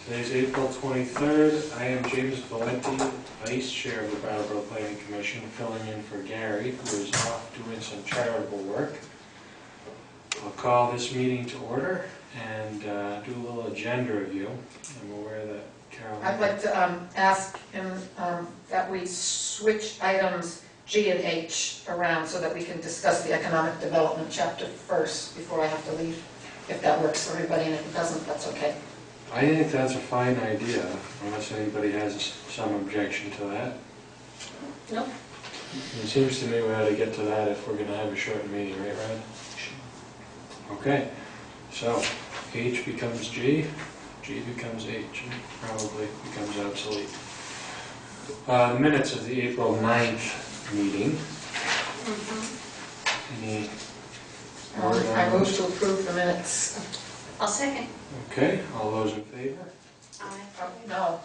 Today's April 23rd. I am James Valenti, Vice Chair of the Brattleboro Planning Commission, filling in for Gary, who is off doing some charitable work. I'll call this meeting to order and do a little agenda review. I'm aware that Carol... I'd like to ask him that we switch items G and H around so that we can discuss the economic development chapter first before I have to leave, if that works for everybody, and if it doesn't, that's okay. I think that's a fine idea, unless anybody has some objection to that. No. It seems to me we ought to get to that if we're going to have a short meeting, right, Rod? Okay, so H becomes G, G becomes H, and probably becomes obsolete. Minutes of the April 9th meeting. Any word on I move those? to approve the minutes. I'll second. Okay, all those in favor? Aye. No,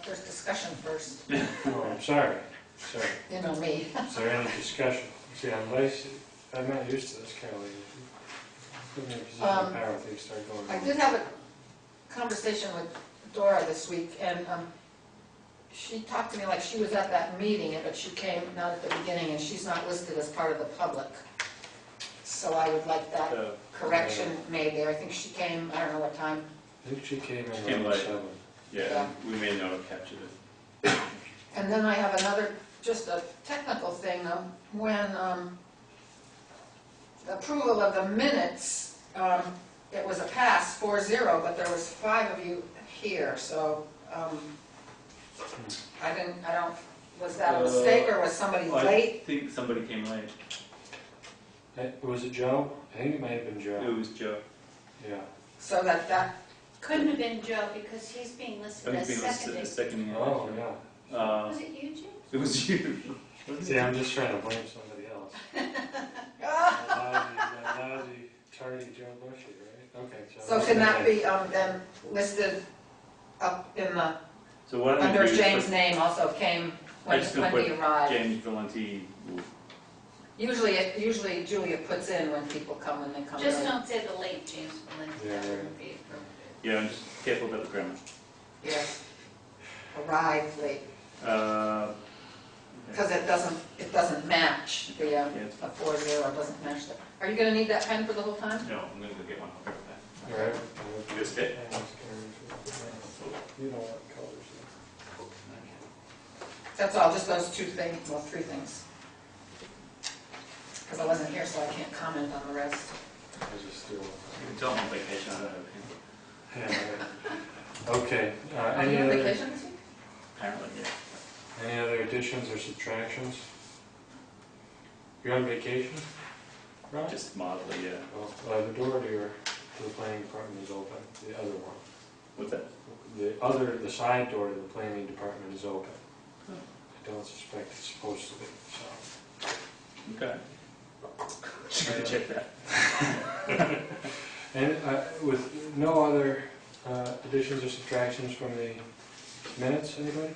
there's discussion first. Oh, I'm sorry. Sorry. You know me. Is there any discussion? See, I'm not used to this, Caroline. Put me in a position of power if things start going I wrong. did have a conversation with Dora this week, and she talked to me like she was at that meeting, but she came not at the beginning, and she's not listed as part of the public. So I would like that correction made there. I think she came, I don't know what time. I think she came in Came around late. 7. Yeah, we may not have captured it. And then I have another, just a technical thing, when approval of the minutes, it was a pass, 4-0, but there was 5 of you here, so was that a mistake, or was somebody I late? think somebody came late. Was it Joe? I think it might have been It Joe. was Joe. Yeah. So that, Couldn't have been Joe because he's being listed Oh, as he's been listed seconded. as seconding it. Oh, yeah. Was it you, Jim? It was you. See, I'm just trying to blame somebody else. Lousy, tardy Joe Bushy, right? Okay. so can that be then listed up in the, So what I'm under going to do James' is name also came when just he gonna arrived? James Valenti. Usually Julia puts in when people come, when they come Just late. don't say the late James Valenti. Yeah, That right. wouldn't be appropriate. Yeah, I'm just careful about the grammar. Yes. Arrived late, Okay. because it doesn't match the, a 4-0 doesn't match the. Are you gonna need that pen for the whole time? No, I'm going to go get one. I'll grab that. All right. You just hit? You know what colors. That's all, just those 2 things, well, 3 things. Because I wasn't here, so I can't comment on the rest. I just do. You can tell I'm on vacation. I don't have him. Yeah, right. Okay. Are Any you on other? vacation this week? Apparently, yeah. Any other additions or subtractions? You're on vacation, right? Just mildly, yeah. Well, the door to the planning department is open. The other one. What's that? The side door to the planning department is open. I don't suspect it's supposed to be, so. Okay. Just going to check that. And with no other additions or subtractions from the minutes, anybody?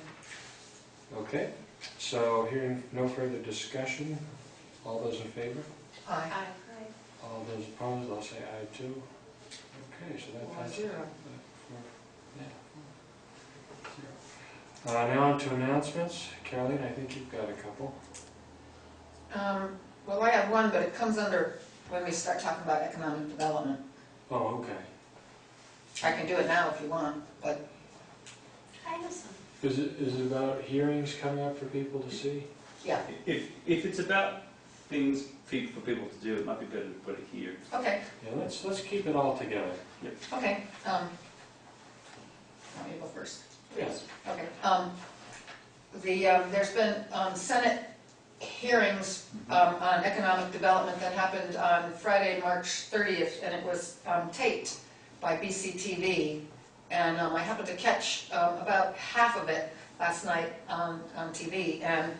Okay, so hearing no further discussion, all those in favor? Aye. Aye. All those opposed, I'll say aye too. Okay, so that passes. 4-0. Now on to announcements. Caroline, I think you've got a couple. Well, I have one, but it comes under when we start talking about economic development. Oh, okay. I can do it now if you want, but I have some. Is it about hearings coming up for people to see? yeah, If it's about things for people to do, it might be better to put it here. okay, Yeah, let's keep it all together. okay. Want me to go first? Yes. Okay. There's been Senate hearings on economic development that happened on Friday, March 30th, and it was taped by BCTV. And I happened to catch about half of it last night on TV, and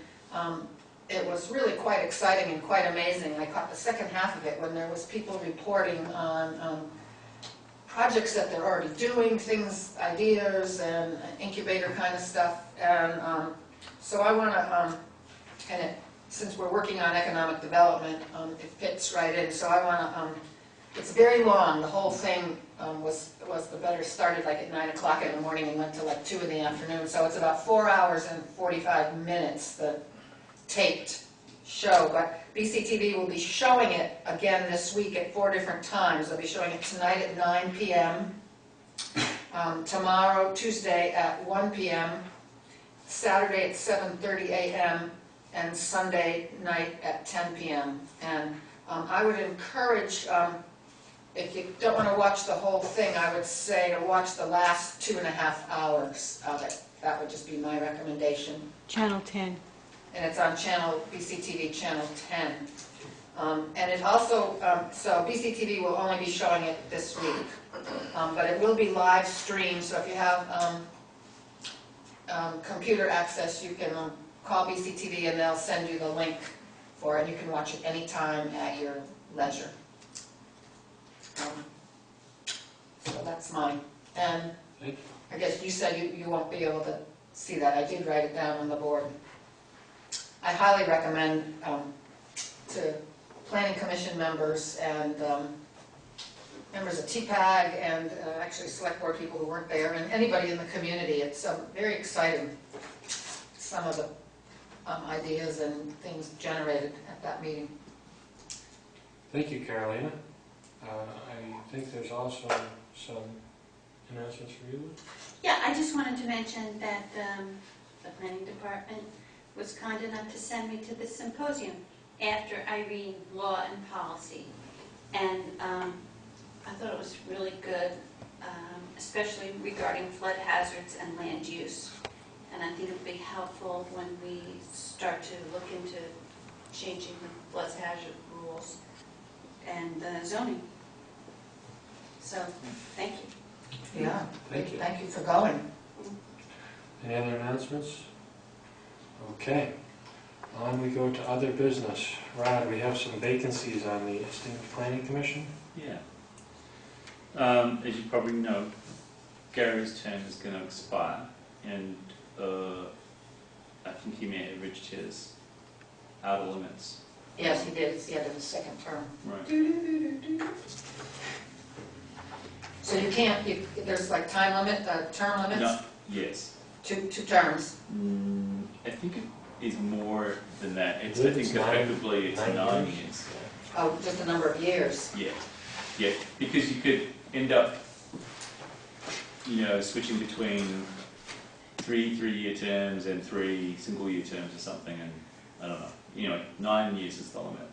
it was really quite exciting and quite amazing. I caught the second half of it when there was people reporting on projects that they're already doing, things, ideas, and incubator kind of stuff. And so I want to, and since we're working on economic development, it fits right in. So I want to it's very long. The whole thing was the better started like at 9 o'clock in the morning and went to like 2 in the afternoon. So it's about 4 hours and 45 minutes, the taped show. But BCTV will be showing it again this week at 4 different times. They'll be showing it tonight at 9 p.m., tomorrow, Tuesday at 1 p.m., Saturday at 7:30 a.m., and Sunday night at 10 p.m. And I would encourage, if you don't want to watch the whole thing, I would say to watch the last 2.5 hours of it. That would just be my recommendation. Channel 10. And it's on BCTV Channel 10. And it also, so BCTV will only be showing it this week, but it will be live streamed, so if you have computer access, you can call BCTV and they'll send you the link for it, and you can watch it anytime at your leisure. So that's mine. And Thank you. I guess you said you won't be able to see that. I did write it down on the board. I highly recommend to Planning Commission members and members of TPAG and actually Select Board people who weren't there, and anybody in the community. It's very exciting, some of the ideas and things generated at that meeting. Thank you, Carolina. I think there's also some announcements for you. Yeah, I just wanted to mention that the planning department was kind enough to send me to the symposium after I read Law and Policy. And I thought it was really good, especially regarding flood hazards and land use. And I think it would be helpful when we start to look into changing the flood hazard rules and zoning. So, thank you. Yeah, Thank you. Thank you for going. Any other announcements? Okay. On we go to other business. Rod, we have some vacancies on the esteemed Planning Commission. Yeah. As you probably know, Gary's term is going to expire, and I think he may have reached his outer limits. Yes, he did. It's the end of the second term. Right. So you can't, there's like time limit, term limits? No, yes. Two terms. I think it is more than that. It's, I I believe think it's nine- effectively it's 9 9 years. years. Oh, just a number of years. Yeah, yeah, because you could end up, switching between 3 3-year terms and 3 single-year terms or something, and I don't know. 9 years is the limit.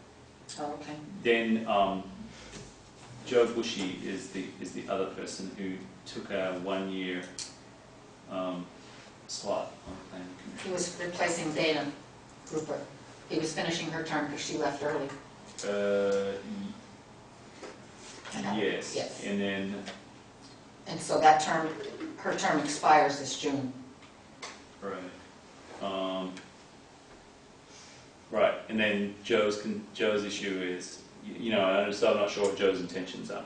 Oh, okay. Then Joe Bushy is the other person who took a 1-year slot on the planning He commission. was replacing Dana Rupert. He was finishing her term because she left early. Yes. Yes. And then And so that term, her term expires this June. right. Right, and then Joe's issue is, so I'm not sure what Joe's intentions are.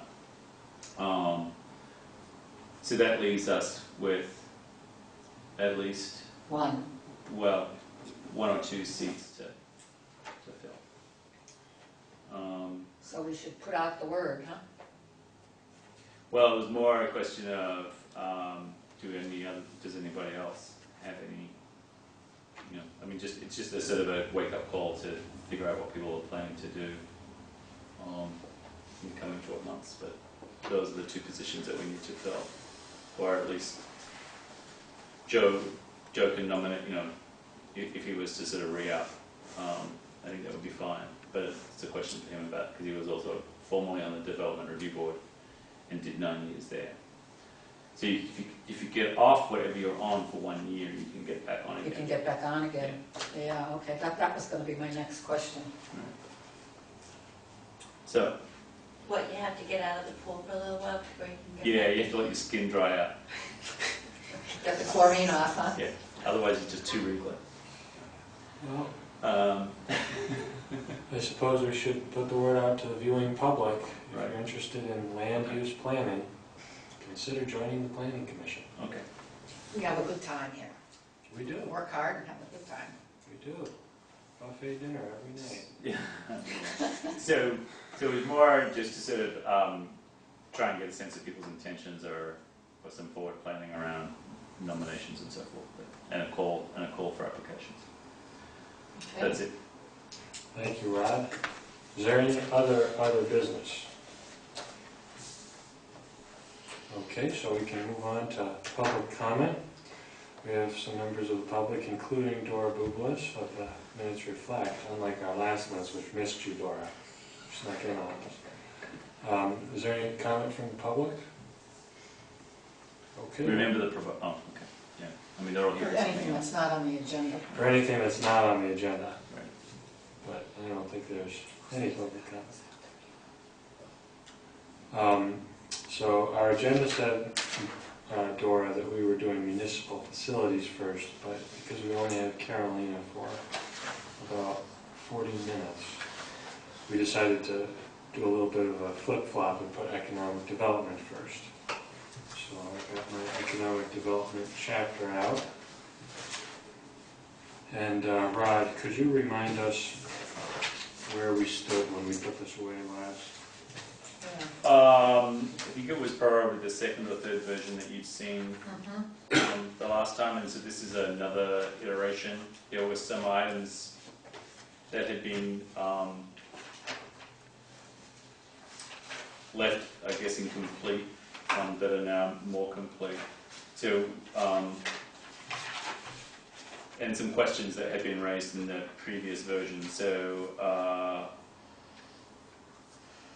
So that leaves us with at least, One. 1 or 2 seats to fill. So we should put out the word, huh? Well, it was more a question of, does anybody else have any, it's just a sort of a wake-up call to figure out what people are planning to do in the coming 12 months, but those are the 2 positions that we need to fill, or at least Joe can nominate, if he was to sort of re-up, I think that would be fine, but it's a question for him about, because he was also formerly on the Development Review Board and did 9 years there. So if you get off whatever you're on for 1 year, you can get back on again. You can get back on again. Yeah, okay. That was going to be my next question. Right. So, What, you have to get out of the pool for a little while before you can get yeah, back? you have to let your skin dry out. Get the chlorine off, huh? Yeah, otherwise it's just too wrinkly. Well, I suppose we should put the word out to the viewing public. If Right. you're interested in land use planning, consider joining the Planning Commission. Okay. We have a good time here. We do. Work hard and have a good time. We do. buffet dinner every night. Yeah. So it was more just to sort of try and get a sense of people's intentions or some forward planning around nominations and so forth, and a call for applications. Okay. That's it. Thank you, Rod. Is there any other business? Okay, so we can move on to public comment. We have some members of the public, including Dora Bublis, but the minutes reflect, unlike our last minutes, which missed you, Dora. Snuck in on us. Is there any comment from the public? Okay. Remember the oh, okay, yeah. I mean, they're all here. For anything that's not on the agenda. For anything that's not on the agenda, Right. but I don't think there's any public comment. So our agenda said, Dora, that we were doing municipal facilities first, but because we only had Carolina for about 40 minutes, we decided to do a little bit of a flip-flop and put economic development first. So I've got my economic development chapter out. And Rod, could you remind us where we stood when we put this away last? Yeah. I think it was probably the second or third version that you'd seen the last time, and so this is another iteration. There were some items that had been left, I guess, incomplete, that are now more complete. So, and some questions that had been raised in the previous version. So,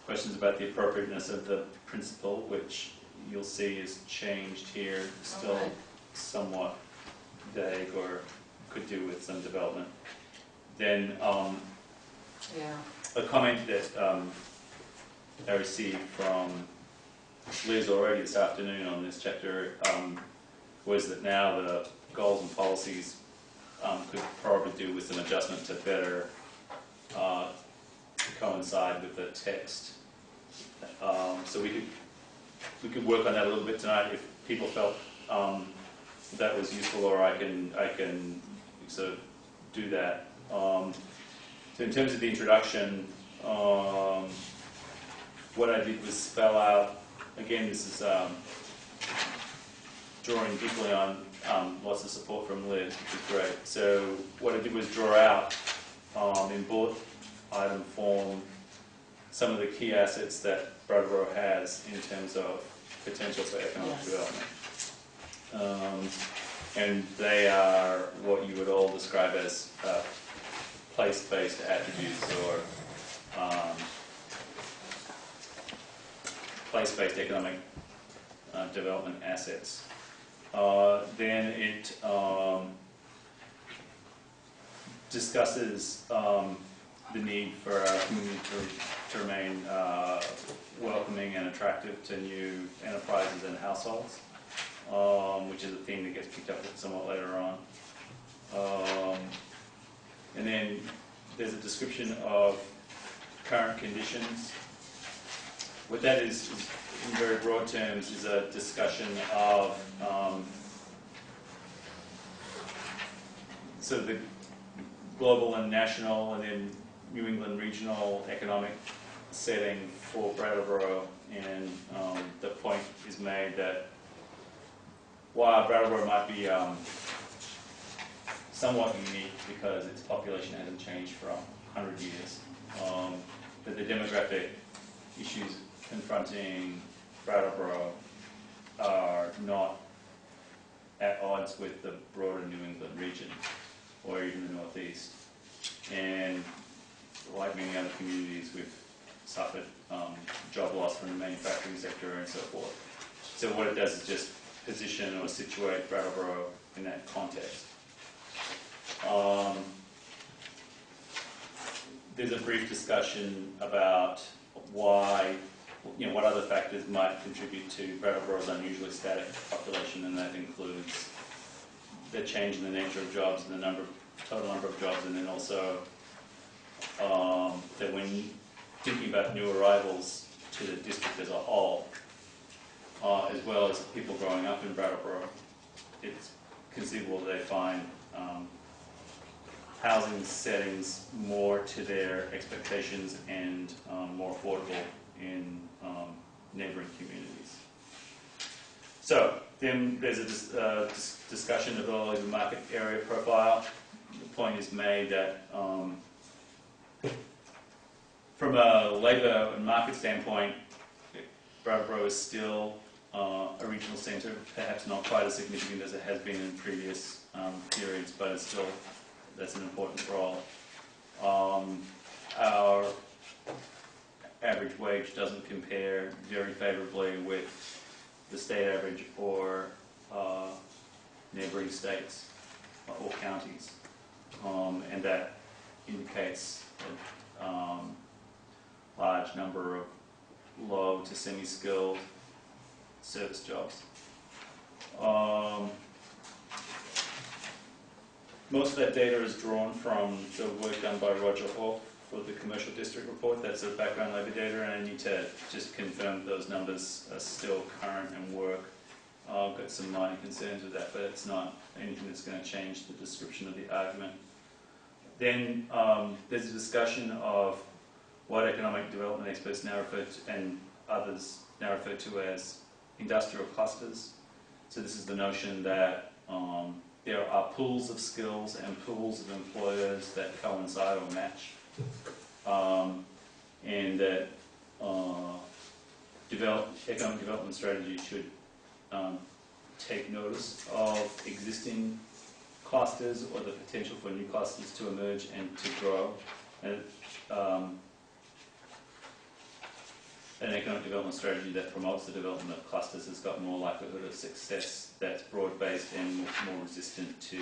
questions about the appropriateness of the principle, which you'll see is changed here, still Okay. somewhat vague or could do with some development. Then Yeah. a comment that I received from Liz already this afternoon on this chapter was that now the goals and policies could probably do with some adjustment to better coincide with the text. So we could work on that a little bit tonight if people felt that was useful, or I can sort of do that. So in terms of the introduction, what I did was spell out, again, this is drawing deeply on lots of support from Liz, which is great. So what I did was draw out in bullet item form some of the key assets that Brattleboro has in terms of potential for economic development. And they are what you would all describe as place-based attributes, or place-based economic development assets. Then it discusses the need for our community to remain welcoming and attractive to new enterprises and households, which is a theme that gets picked up somewhat later on. And then there's a description of current conditions. What that is in very broad terms, is a discussion of sort of the global and national, and then New England regional economic setting for Brattleboro, and the point is made that while Brattleboro might be somewhat unique because its population hasn't changed for 100 years, that the demographic issues confronting Brattleboro are not at odds with the broader New England region, or even the Northeast. And like many other communities, we've suffered job loss from the manufacturing sector and so forth. So what it does is just position or situate Brattleboro in that context. There's a brief discussion about why, what other factors might contribute to Brattleboro's unusually static population, and that includes the change in the nature of jobs and the total number of jobs, and then also that when thinking about new arrivals to the district as a whole, as well as people growing up in Brattleboro, it's conceivable they find housing settings more to their expectations and more affordable in neighbouring communities. So then there's a discussion of the labour market area profile. The point is made that from a labour and market standpoint, Brattleboro is still a regional centre, perhaps not quite as significant as it has been in previous periods, but it's still, that's an important role. Our average wage doesn't compare very favourably with the state average or neighbouring states or counties, and that indicates a large number of low to semi-skilled service jobs. Most of that data is drawn from the work done by Roger Hawke for the Commercial District Report. That's the background labour data, and I need to just confirm those numbers are still current and work. I've got some minor concerns with that, but it's not anything that's going to change the description of the argument. Then there's a discussion of what economic development experts now refer to, and others now refer to as industrial clusters. So this is the notion that there are pools of skills and pools of employers that coincide or match, and that economic development strategy should take notice of existing clusters or the potential for new clusters to emerge and to grow. And, an economic development strategy that promotes the development of clusters has got more likelihood of success, that's broad-based and more resistant to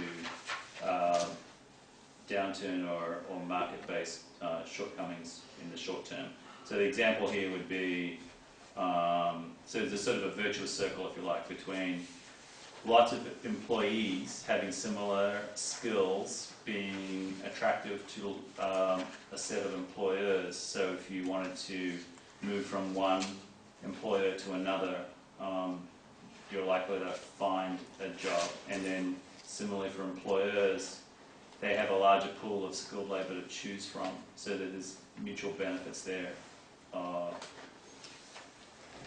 downturn or market-based shortcomings in the short term. So the example here would be, so there's sort of a virtuous circle, if you like, between lots of employees having similar skills being attractive to a set of employers. So if you wanted to move from one employer to another, you're likely to find a job. And then similarly for employers, they have a larger pool of skilled labour to choose from, so that there's mutual benefits there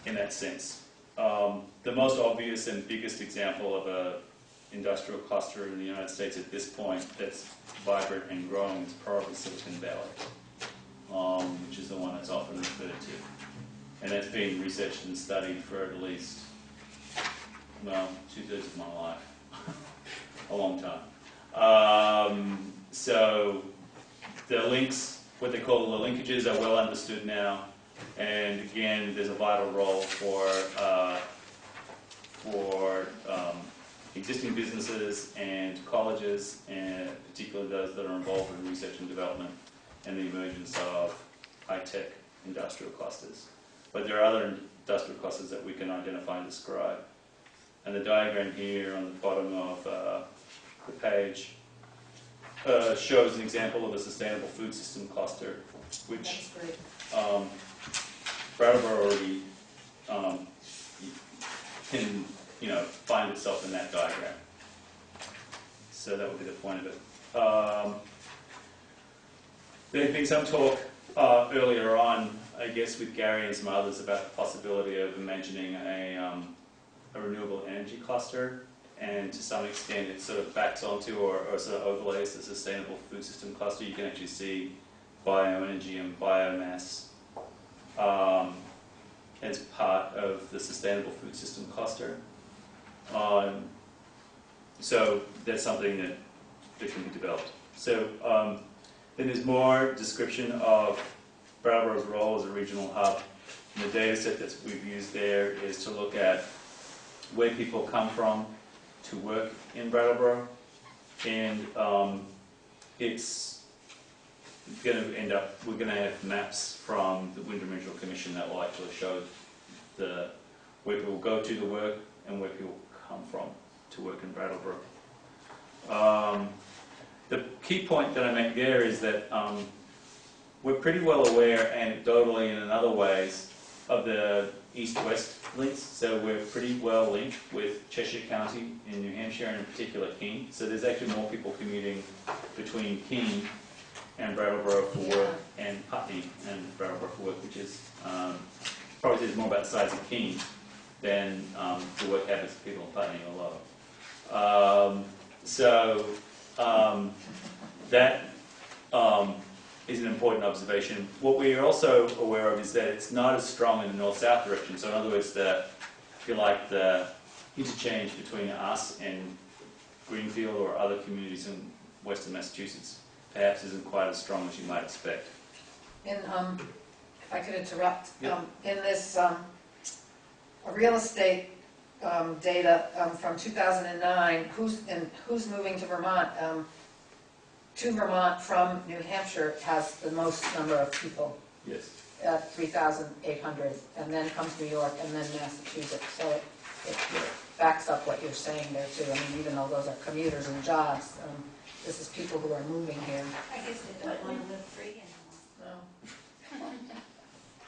in that sense. The most obvious and biggest example of an industrial cluster in the United States at this point that's vibrant and growing is probably Silicon Valley, which is the one that's often referred to. And that's been researched and studied for at least, well, 2/3 of my life, a long time. So the links, what they call the linkages, are well understood now. And again, there's a vital role for existing businesses and colleges, and particularly those that are involved in research and development and the emergence of high-tech industrial clusters. But there are other industrial clusters that we can identify and describe. And the diagram here on the bottom of the page shows an example of a sustainable food system cluster, which Brattleboro already can, find itself in that diagram. So that would be the point of it. There had been some talk earlier on, I guess, with Gary and some others about the possibility of imagining a renewable energy cluster, and to some extent it sort of backs onto or sort of overlays the sustainable food system cluster. You can actually see bioenergy and biomass as part of the sustainable food system cluster. So that's something that can be developed. So then there's more description of Brattleboro's role as a regional hub. And the data set that we've used there is to look at where people come from to work in Brattleboro, and it's going to end up, we're going to have maps from the Wyndham Regional Commission that will actually show where people go to work and where people come from to work in Brattleboro. The key point that I make there is that we're pretty well aware, anecdotally and in other ways, of the east-west links, so we're pretty well linked with Cheshire County in New Hampshire, and in particular Keene. So there's actually more people commuting between Keene and Brattleboro for work, and Putney and Brattleboro for work, which is probably says more about the size of Keene than the work habits of people in Putney or lower. That is an important observation. What we are also aware of is that it's not as strong in the north-south direction. So in other words, if you like, the interchange between us and Greenfield or other communities in western Massachusetts perhaps isn't quite as strong as you might expect. In, if I could interrupt, Yeah. in this real estate data from 2009, who's moving to Vermont? To Vermont from New Hampshire has the most number of people, Yes. 3,800, and then comes New York, and then Massachusetts. So it Yeah. backs up what you're saying there too. I mean, even though those are commuters and jobs, this is people who are moving here. I guess they don't want to live free anymore. No,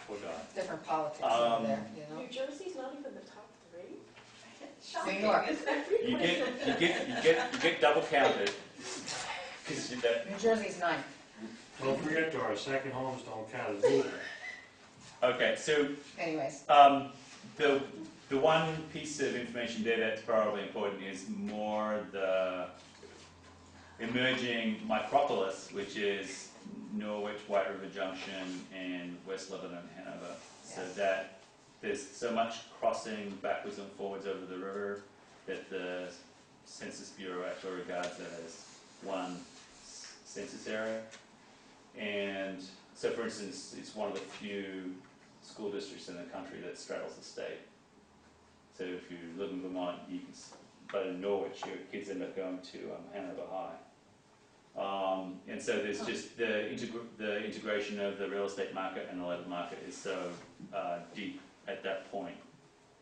Poor guy. different politics over there, you know. New Jersey's not even the top 3. New York. You get double counted. 'Cause New Jersey's 9. Don't forget to our second homes don't count as either. Okay, so Anyways, the one piece of information there that's probably important is more the emerging micropolis, which is Norwich, White River Junction, and West Lebanon, Hanover. So Yes. that there's so much crossing backwards and forwards over the river that the Census Bureau actually regards that as one census area. And so, for instance, it's one of the few school districts in the country that straddles the state. So if you live in Vermont, you can, but in Norwich, your kids end up going to Hanover High. And so there's just the integration of the real estate market and the labor market is so deep at that point.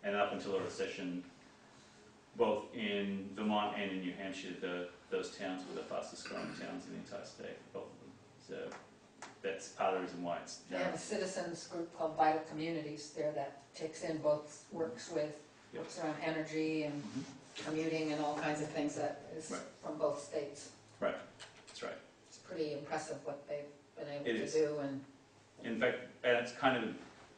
And up until the recession, both in Vermont and in New Hampshire, those towns were the fastest growing towns in the entire state, both of them. So that's part of the reason why it's they have a citizens group called Vital Communities there that takes in both, works around energy and commuting and all kinds of things that is Right. from both states. That's right. It's pretty impressive what they've been able It to is. do, and In fact, and it's kind of a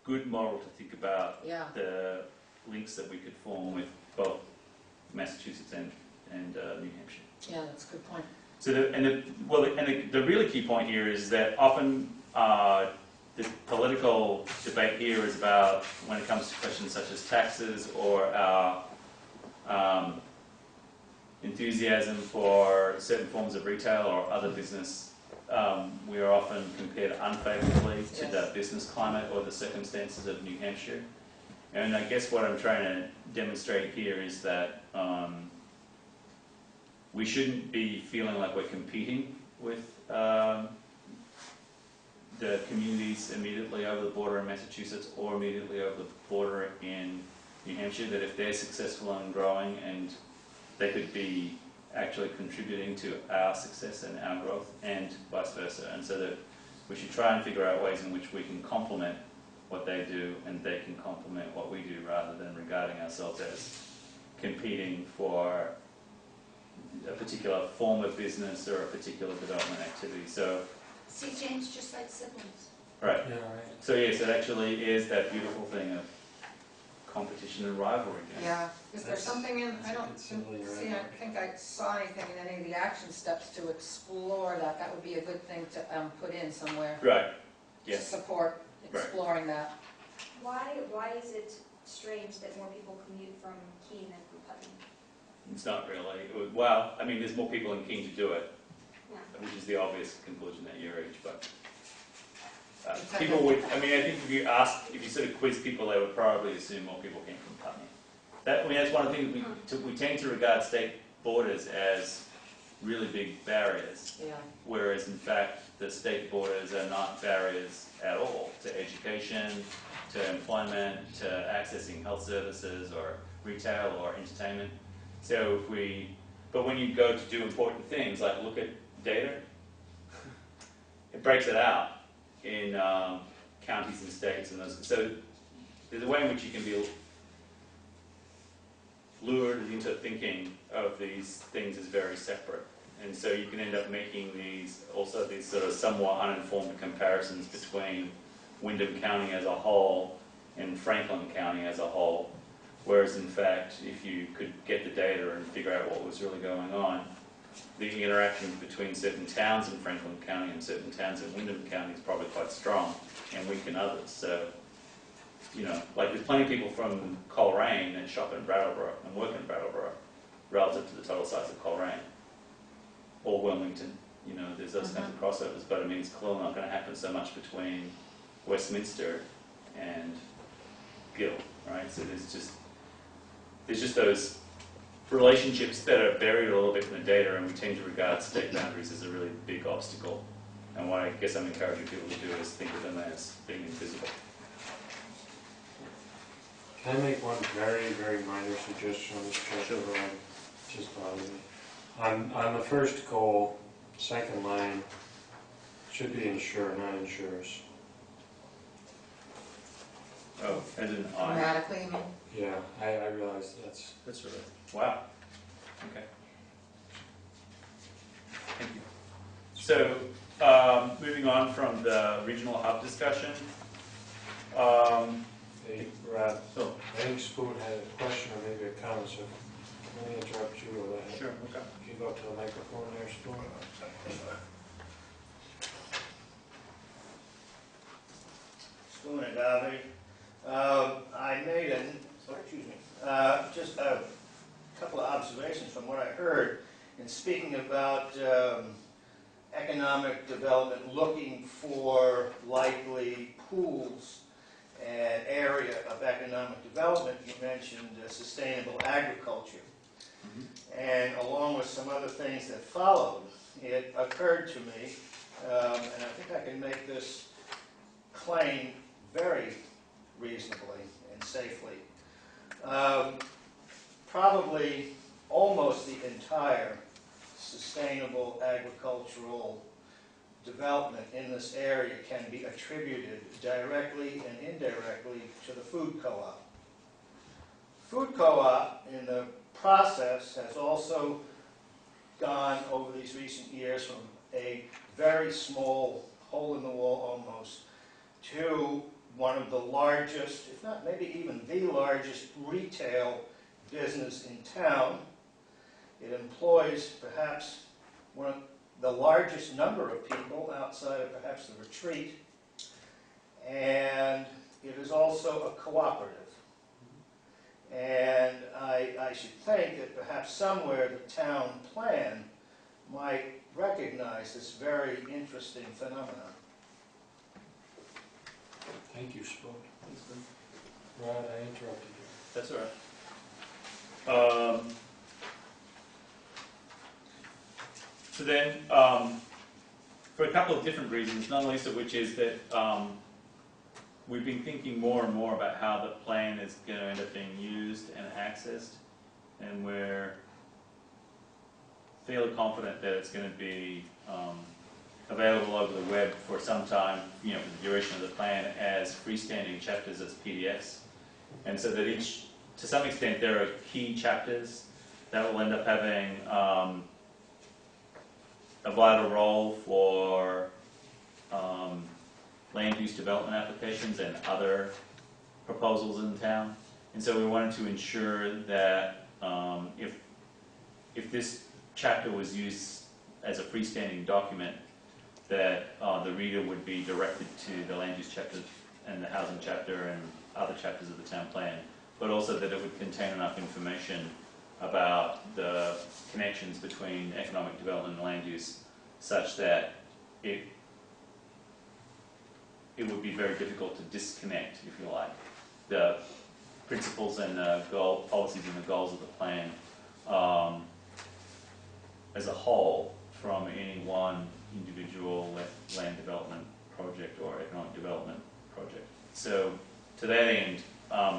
good model to think about yeah, the links that we could form with both Massachusetts and New Hampshire. yeah, that's a good point. So the really key point here is that often the political debate here is about when it comes to questions such as taxes or our enthusiasm for certain forms of retail or other business, we are often compared unfavorably to Yes. the business climate or the circumstances of New Hampshire. And I guess what I'm trying to demonstrate here is that we shouldn't be feeling like we're competing with the communities immediately over the border in Massachusetts or immediately over the border in New Hampshire, that if they're successful and growing, and they could be actually contributing to our success and our growth, and vice versa. And so that we should try and figure out ways in which we can complement what they do and they can complement what we do, rather than regarding ourselves as competing for a particular form of business or a particular development activity. So, See, James, just like siblings. right. Yeah, right. So yes, it actually is that beautiful thing of competition and rivalry. Yeah, is there That's- something in, I that's a don't good simile, see, I right? think I saw anything in any of the action steps to explore that. That would be a good thing to put in somewhere. Right. To Yes. support Right. exploring that. Why is it strange that more people commute from Keene than from Putney? It's not really. Well, I mean, there's more people in Keene to do it, Yeah. which is the obvious conclusion at your age, but people would, I mean, I think if you sort of quiz people, they would probably assume more people came from Putney. That's one of the things we tend to regard state borders as really big barriers, Yeah, whereas in fact the state borders are not barriers at all to education, to employment, to accessing health services or retail or entertainment. So but when you go to do important things like look at data, it breaks it out in counties and states and those. So there's a way in which you can be lured into thinking of these things as very separate. And so you can end up making these sort of somewhat uninformed comparisons between Windham County as a whole and Franklin County as a whole. Whereas in fact, if you could get the data and figure out what was really going on, the interactions between certain towns in Franklin County and certain towns in Windham County is probably quite strong and weak in others. So, you know, like there's plenty of people from Coleraine that shop in Brattleboro and work in Brattleboro relative to the total size of Coleraine. Or Wilmington, you know, there's those kinds of crossovers, but I mean, it's clearly not going to happen so much between Westminster and Gill, right? So there's just those relationships that are buried a little bit in the data, and we tend to regard state boundaries as a really big obstacle. And what I guess I'm encouraging people to do is think of them as being invisible. Can I make one very, very minor suggestion on this chapter? Sure. Just bothers me. On the first goal, second line, should be insure, not insurers. Oh, as in I. Grammatically, you mean? Yeah, I realize that's... That's really, wow. Okay. Thank you. So, moving on from the regional hub discussion. Hey, Brad, Oh, I think Spoon had a question or maybe a comment, so let me interrupt you or let him. sure, okay. Can you go up to the microphone there, Spoon? Spoon and Darby. I made just a couple of observations from what I heard in speaking about economic development, looking for likely pools and area of economic development. You mentioned sustainable agriculture. And along with some other things that followed, it occurred to me, and I think I can make this claim very reasonably and safely. Probably almost the entire sustainable agricultural development in this area can be attributed directly and indirectly to the food co-op. Food co-op in the process has also gone over these recent years from a very small hole-in-the-wall almost to one of the largest, if not maybe even the largest retail business in town. It employs perhaps one of the largest number of people outside of perhaps the retreat, and it is also a cooperative. And I should think that perhaps somewhere the town plan might recognize this very interesting phenomenon. Thank you, Spoon. Brad, I interrupted you. That's all right. So then, for a couple of different reasons, not least of which is that we've been thinking more and more about how the plan is going to end up being used and accessed, and we're fairly confident that it's going to be available over the web for some time, you know, for the duration of the plan as freestanding chapters as PDFs. And so that each, to some extent, there are key chapters that will end up having a vital role for land use development applications and other proposals in town. And so we wanted to ensure that if this chapter was used as a freestanding document, that the reader would be directed to the land use chapter and the housing chapter and other chapters of the town plan, but also that it would contain enough information about the connections between economic development and land use such that it would be very difficult to disconnect, if you like, the principles and the policies and the goals of the plan as a whole from any one individual land development project or economic development project. So to that end,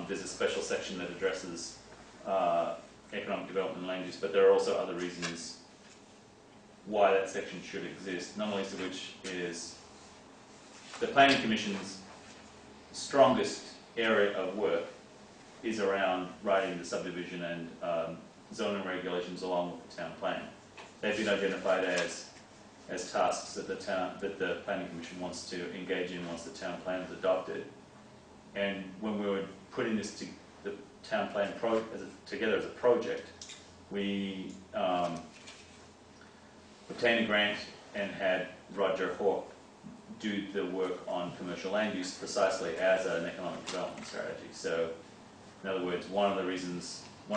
there's a special section that addresses economic development and land use, but there are also other reasons why that section should exist, not least of which is the Planning Commission's strongest area of work is around writing the subdivision and zoning regulations along with the town plan. They've been identified as tasks that the planning commission wants to engage in once the town plan is adopted. And when we were putting this the town plan together as a project, we obtained a grant and had Roger Hawke do the work on commercial land use precisely as an economic development strategy. So, in other words, one of the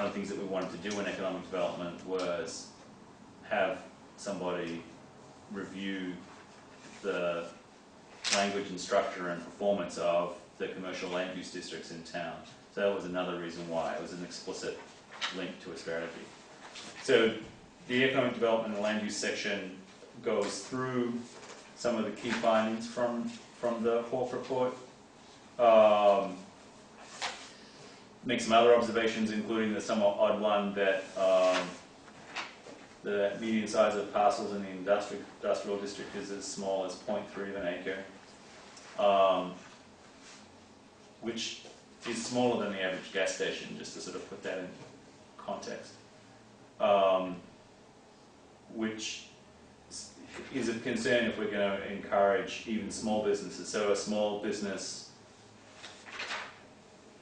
things that we wanted to do in economic development was have somebody review the language and structure and performance of the commercial land use districts in town. So that was another reason why. It was an explicit link to a strategy. So the economic development and land use section goes through some of the key findings from the Hawke report. Make some other observations, including the somewhat odd one that the median size of parcels in the industrial district is as small as 0.3 of an acre, which is smaller than the average gas station, just to sort of put that in context, which is of concern if we're going to encourage even small businesses. So a small business,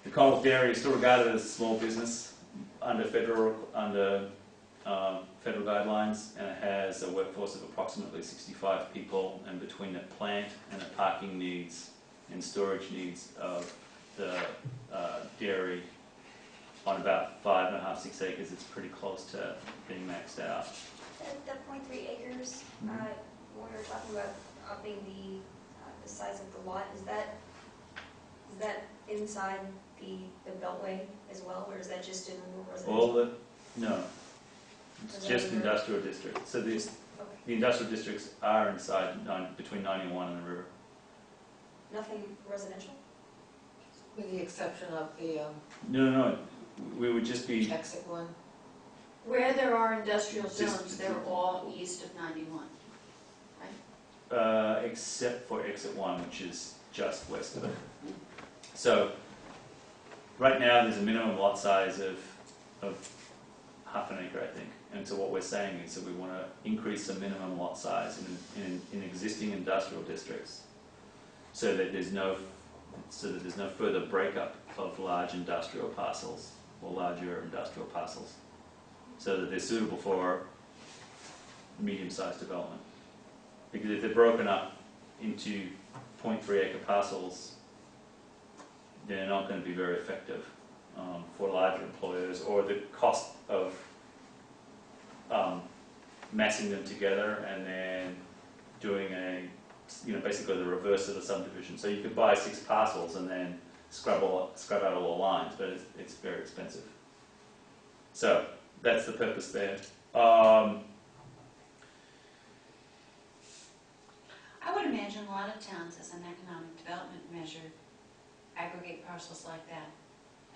the Commonwealth Dairy is still regarded as a small business under federal guidelines, and it has a workforce of approximately 65 people, and between the plant and the parking needs and storage needs of the dairy on about 5.5, 6 acres, it's pretty close to being maxed out. The 0.3 acres, when we were talking about upping the size of the lot, is that inside the beltway as well, or is that just in the residential? No, it's just industrial districts. So the Okay. industrial districts are inside between 91 and the river. Nothing residential? With the exception of the No. We would just be exit one. Where there are industrial Just- zones, they're all east of 91. except for exit 1, which is just west of it. So right now there's a minimum lot size of half an acre, I think. And so what we're saying is that we want to increase the minimum lot size in existing industrial districts, so that there's no further breakup of large industrial parcels or larger industrial parcels, so that they're suitable for medium-sized development. Because if they're broken up into 0.3 acre parcels, they're not going to be very effective for larger employers, or the cost of massing them together and then doing basically the reverse of the subdivision. So you could buy 6 parcels and then scrub out all the lines, but it's very expensive. So that's the purpose there. I would imagine a lot of towns, as an economic development measure, aggregate parcels like that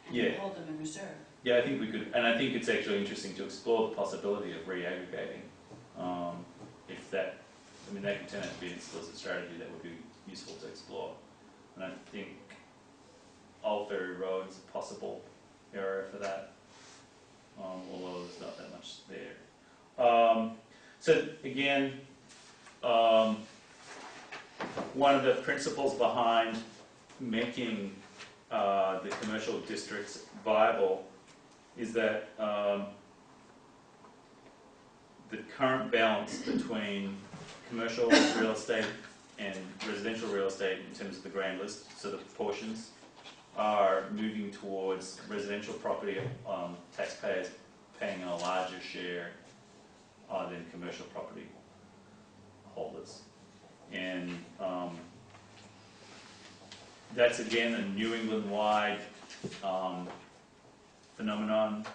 and Yeah. hold them in reserve. Yeah, I think we could, and I think it's actually interesting to explore the possibility of re-aggregating. If that, that could turn out to be an explicit strategy that would be useful to explore. And I think Old Ferry Road is a possible area for that, although there's not that much there. So again, one of the principles behind making the commercial districts viable is that the current balance between commercial real estate and residential real estate in terms of the grand list, so the proportions are moving towards residential property taxpayers paying a larger share than commercial property holders. And that's again a New England-wide phenomenon.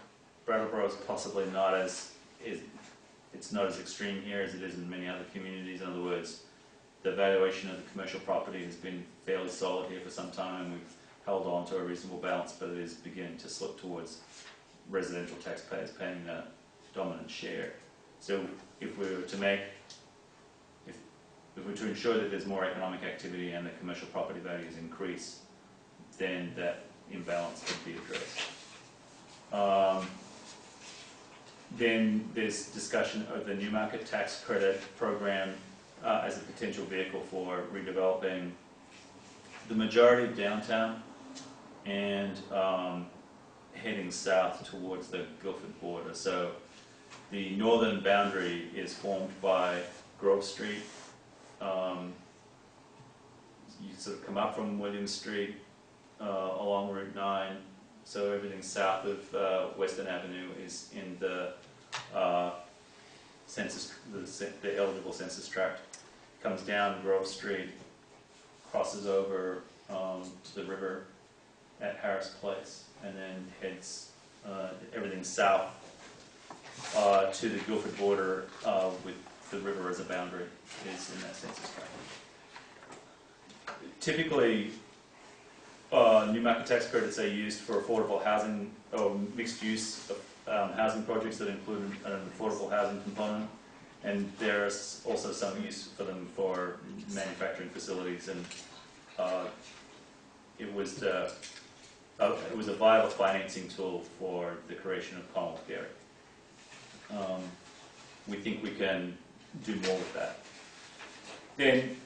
Brattleboro is possibly not it's not as extreme here as it is in many other communities. In other words, the valuation of the commercial property has been fairly solid here for some time, and we've held on to a reasonable balance, but it is beginning to slip towards residential taxpayers paying the dominant share. So if we were to ensure that there's more economic activity and the commercial property values increase, then that imbalance could be addressed. Then there's discussion of the new market tax credit program as a potential vehicle for redeveloping the majority of downtown and heading south towards the Guildford border. So the northern boundary is formed by Grove Street. You sort of come up from William Street along Route 9. So everything south of Western Avenue is in the census, the eligible census tract. Comes down Grove Street, crosses over to the river at Harris Place, and then heads everything south to the Guildford border with the river as a boundary is in that census tract. Typically, new market tax credits are used for affordable housing or mixed use housing projects that include an affordable housing component, and there's also some use for them for manufacturing facilities, and it was a viable financing tool for the creation of Commonwealth Gary. We think we can do more with that. Then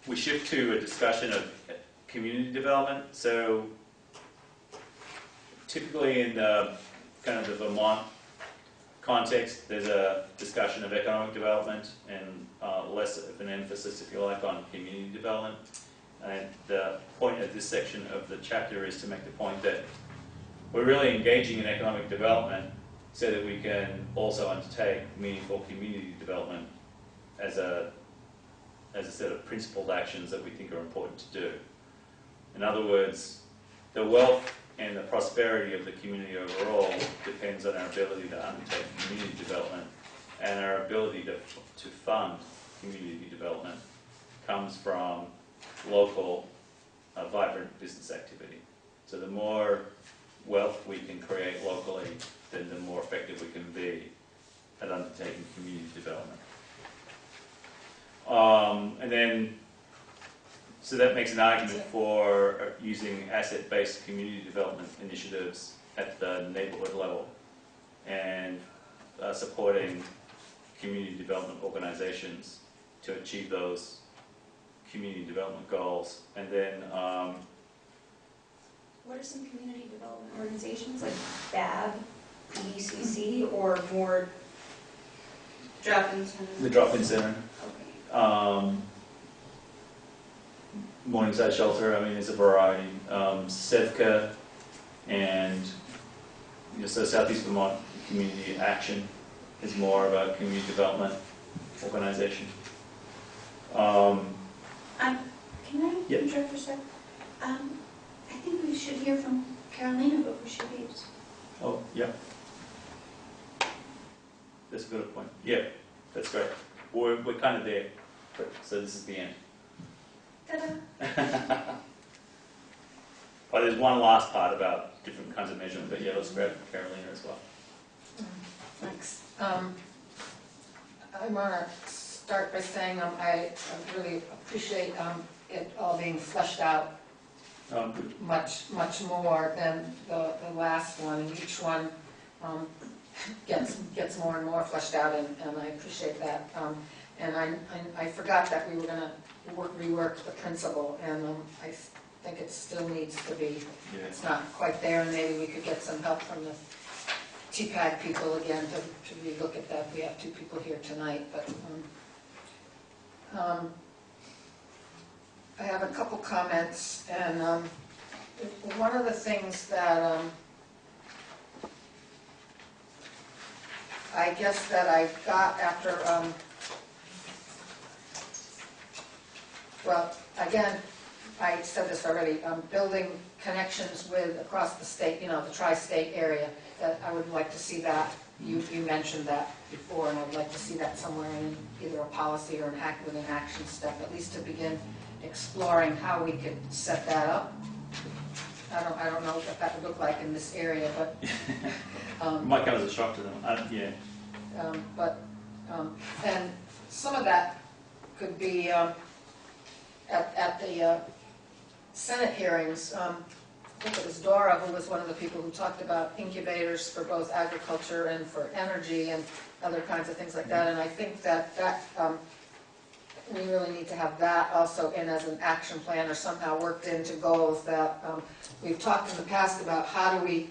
we shift to a discussion of community development. So typically in the kind of the Vermont context, there's a discussion of economic development and less of an emphasis, if you like, on community development. And the point of this section of the chapter is to make the point that we're really engaging in economic development so that we can also undertake meaningful community development as a set of principled actions that we think are important to do. In other words, the wealth and the prosperity of the community overall depends on our ability to undertake community development, and our ability to fund community development comes from local, vibrant business activity. So the more wealth we can create locally, then the more effective we can be at undertaking community development. And then, so that makes an argument for using asset-based community development initiatives at the neighbourhood level and supporting community development organisations to achieve those community development goals. And then What are some community development organizations, like BAB, PDCC, or more? Drop-in center. the drop-in centre, Okay. Morningside Shelter, I mean, there's a variety. SEVCA and so Southeast Vermont Community Action is more of a community development organisation. Can I Yep. interrupt for a sec? I think we should hear from Carolina before she leaves. Oh, yeah. That's a good point. Yeah, that's great. We're kind of there, so this is the end. Ta-da! But there's one last part about different kinds of measurement, but yeah, let's grab Carolina as well. Thanks. I want to start by saying I really appreciate it all being fleshed out Good. much more than the last one, and each one gets more and more fleshed out, and I appreciate that. And I forgot that we were going to rework the principle, and I think it still needs to be. Yeah. It's not quite there, and maybe we could get some help from the TPAG people again to relook at that. We have two people here tonight, but I have a couple comments, and one of the things that I guess that I got after, well, again, I said this already, building connections with across the state, the tri-state area, that I would like to see that. You mentioned that before, and I'd like to see that somewhere in either a policy or an action step, at least to begin exploring how we could set that up. I don't know what that would look like in this area, but It might come as a shock to them. Yeah. And some of that could be at the Senate hearings. I think it was Dora who was one of the people who talked about incubators for both agriculture and for energy and other kinds of things like that. And I think that we really need to have that also in as an action plan or somehow worked into goals that we've talked in the past about how do we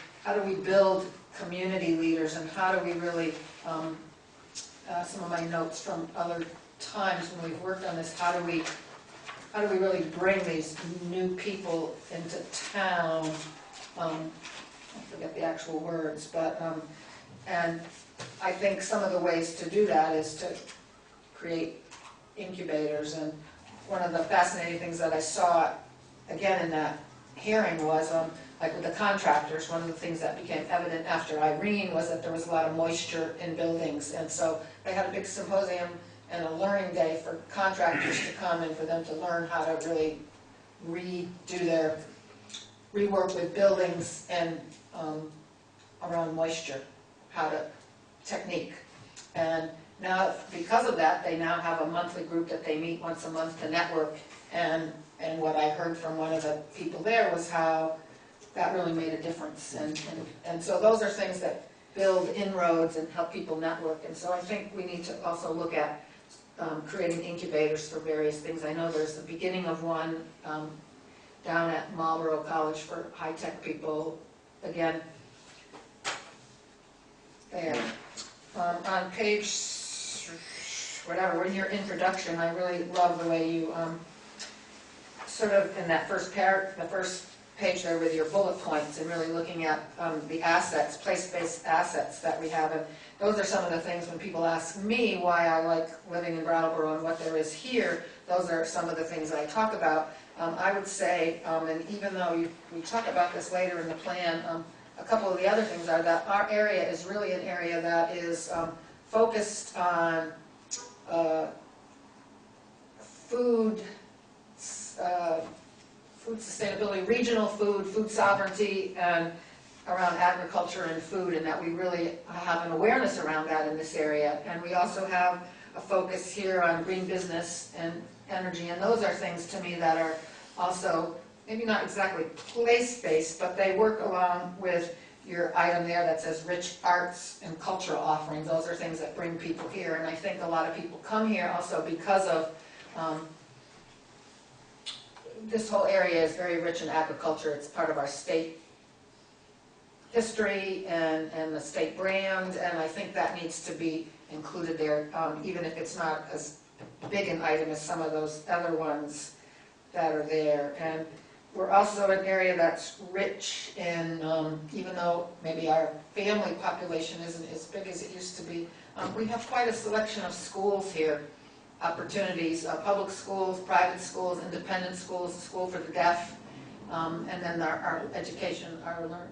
build community leaders and how do we really, some of my notes from other times when we've worked on this, how do we really bring these new people into town? I forget the actual words, but, and I think some of the ways to do that is to create incubators. And one of the fascinating things that I saw, again, in that hearing was, like with the contractors, one of the things that became evident after Irene was that there was a lot of moisture in buildings. And so they had a big symposium and a learning day for contractors to come and for them to learn how to really rework with buildings and around moisture, technique. And now, because of that, they now have a monthly group that they meet once a month to network. And what I heard from one of the people there was how that really made a difference. And so those are things that build inroads and help people network. And so I think we need to also look at creating incubators for various things. I know there's the beginning of one down at Marlboro College for high-tech people. Again, there. On page, whatever, in your introduction, I really love the way you sort of in that first the first page there with your bullet points and really looking at the assets, place-based assets that we have. And those are some of the things when people ask me why I like living in Brattleboro and what there is here, those are some of the things I talk about. I would say, and even though we talk about this later in the plan, a couple of the other things are that our area is really an area that is focused on food sustainability, regional food sovereignty, and around agriculture and food, and that we really have an awareness around that in this area. And we also have a focus here on green business and energy, and those are things to me that are also maybe not exactly place-based, but they work along with your item there that says rich arts and cultural offerings. Those are things that bring people here, and I think a lot of people come here also because of this whole area is very rich in agriculture. It's part of our state history and the state brand, and I think that needs to be included there, even if it's not as big an item as some of those other ones that are there. And we're also an area that's rich in, even though maybe our family population isn't as big as it used to be, we have quite a selection of schools here, opportunities, public schools, private schools, independent schools, school for the deaf, and then our education, our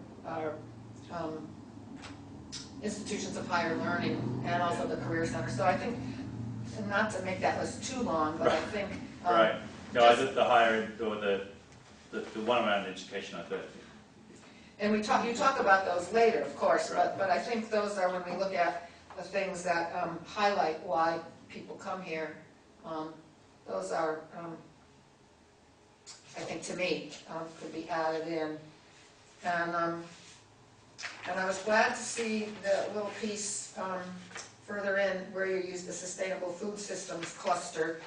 institutions of higher learning, and also the Career Center. So I think, and not to make that list too long, but I think... right. No, I did the higher, or the one around education, I thought. And you talk about those later, of course, Right. but I think those are when we look at the things that highlight why people come here. Those are, I think, to me, could be added in. And I was glad to see the little piece further in where you use the Sustainable Food Systems Cluster.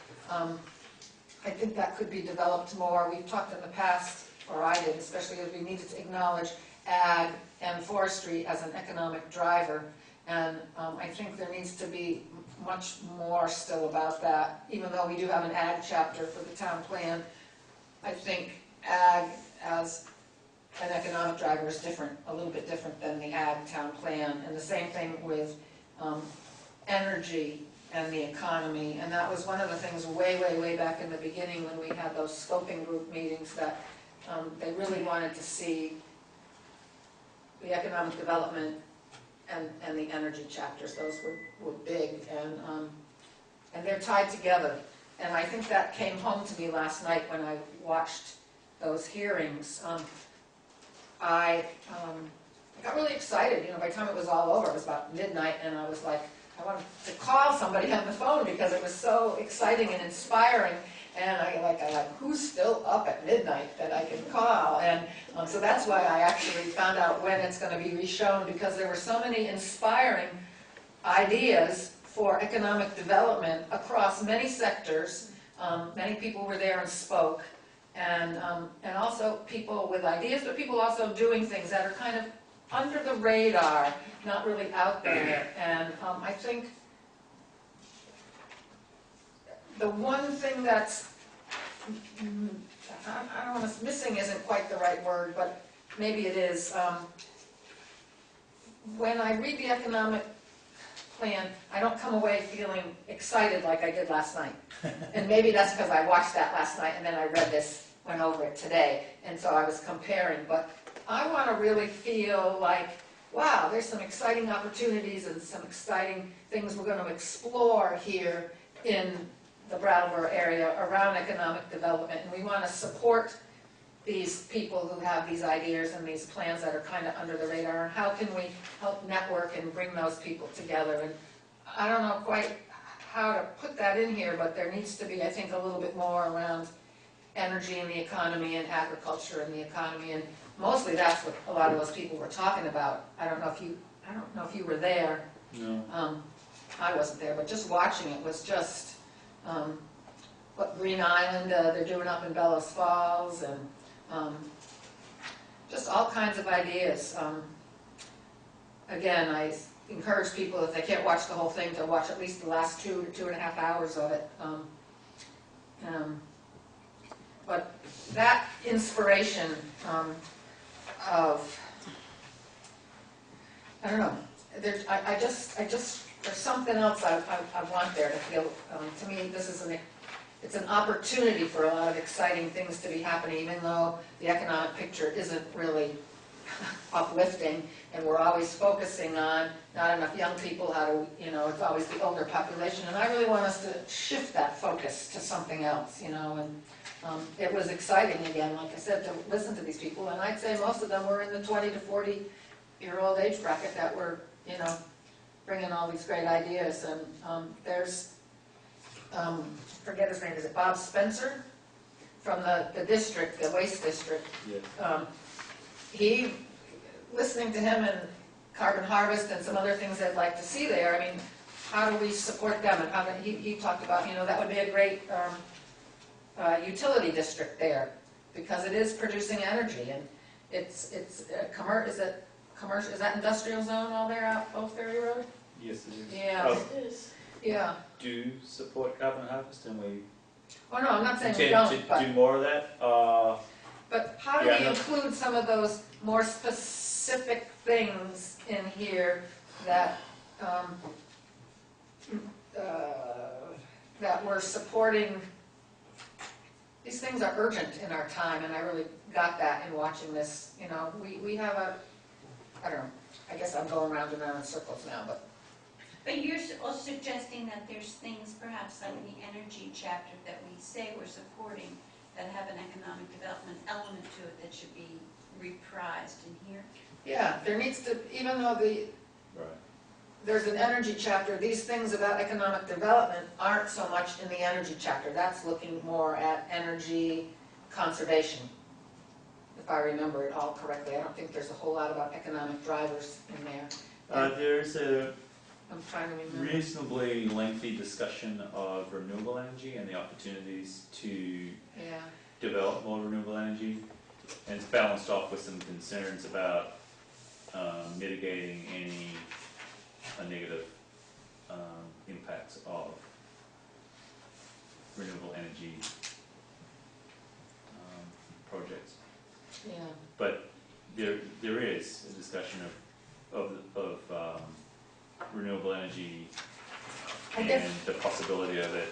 I think that could be developed more. We've talked in the past, or I did, especially as we needed to acknowledge ag and forestry as an economic driver. And I think there needs to be much more still about that. Even though we do have an ag chapter for the town plan, I think ag as an economic driver is different, a little bit different than the ag town plan. And the same thing with energy and the economy. And that was one of the things way, way, way back in the beginning when we had those scoping group meetings that they really wanted to see the economic development and the energy chapters. Those were big, and they're tied together. And I think that came home to me last night when I watched those hearings. I got really excited. By the time it was all over, it was about midnight, and I was like, I wanted to call somebody on the phone because it was so exciting and inspiring. And I like, who's still up at midnight that I can call? And so that's why I actually found out when it's going to be reshown, because there were so many inspiring ideas for economic development across many sectors. Many people were there and spoke, and also people with ideas, but people also doing things that are kind of under the radar, not really out there. And I think the one thing that's, I don't want to, missing isn't quite the right word, but maybe it is. When I read the economic plan, I don't come away feeling excited like I did last night. And maybe that's because I watched that last night and then I read this, went over it today, and so I was comparing. But I want to really feel like, wow, there's some exciting opportunities and some exciting things we're going to explore here in the Brattleboro area around economic development, and we want to support these people who have these ideas and these plans that are kind of under the radar, and how can we help network and bring those people together. And I don't know quite how to put that in here, but there needs to be, I think, a little bit more around energy in the economy and agriculture in the economy, and mostly that's what a lot of those people were talking about. I don't know if you were there. No. I wasn't there, but just watching it was just what Green Island they're doing up in Bellows Falls, and just all kinds of ideas. Again, I encourage people, if they can't watch the whole thing, to watch at least the last 2 to 2.5 hours of it. But that inspiration of, I don't know, I just there's something else I want there to feel. To me, this is it's an opportunity for a lot of exciting things to be happening, even though the economic picture isn't really uplifting, and we're always focusing on not enough young people, how to, it's always the older population, and I really want us to shift that focus to something else, and it was exciting again, like I said, to listen to these people, and I'd say most of them were in the 20 to 40-year-old age bracket that were, bringing all these great ideas. And there's, forget his name, is it Bob Spencer? From the district, the waste district. Yes. He, listening to him and Carbon Harvest and some other things I'd like to see there, I mean, how do we support them? And how he talked about, that would be a great utility district there, because it is producing energy, and it's is that industrial zone all there out Old Ferry Road? Yes, it is. Yeah. Oh, It is. Yeah. do support carbon harvest, and we Oh no, I'm not saying we intend don't, to but do more of that. how do Yeah, we no. include some of those more specific things in here that that we're supporting? These things are urgent in our time, and I really got that in watching this. We have I don't know, I guess I'm going round and round in circles now, but But you're also suggesting that there's things, perhaps like the energy chapter that we say we're supporting, that have an economic development element to it that should be reprised in here? yeah, there needs to, even though Right. there's an energy chapter, these things about economic development aren't so much in the energy chapter. That's looking more at energy conservation, if I remember it all correctly. I don't think there's a whole lot about economic drivers in there. There's a I'm trying to remember. reasonably lengthy discussion of renewable energy and the opportunities to Yeah, develop more renewable energy, and it's balanced off with some concerns about mitigating any negative impacts of renewable energy projects. yeah. But there is a discussion of renewable energy I and guess, the possibility of it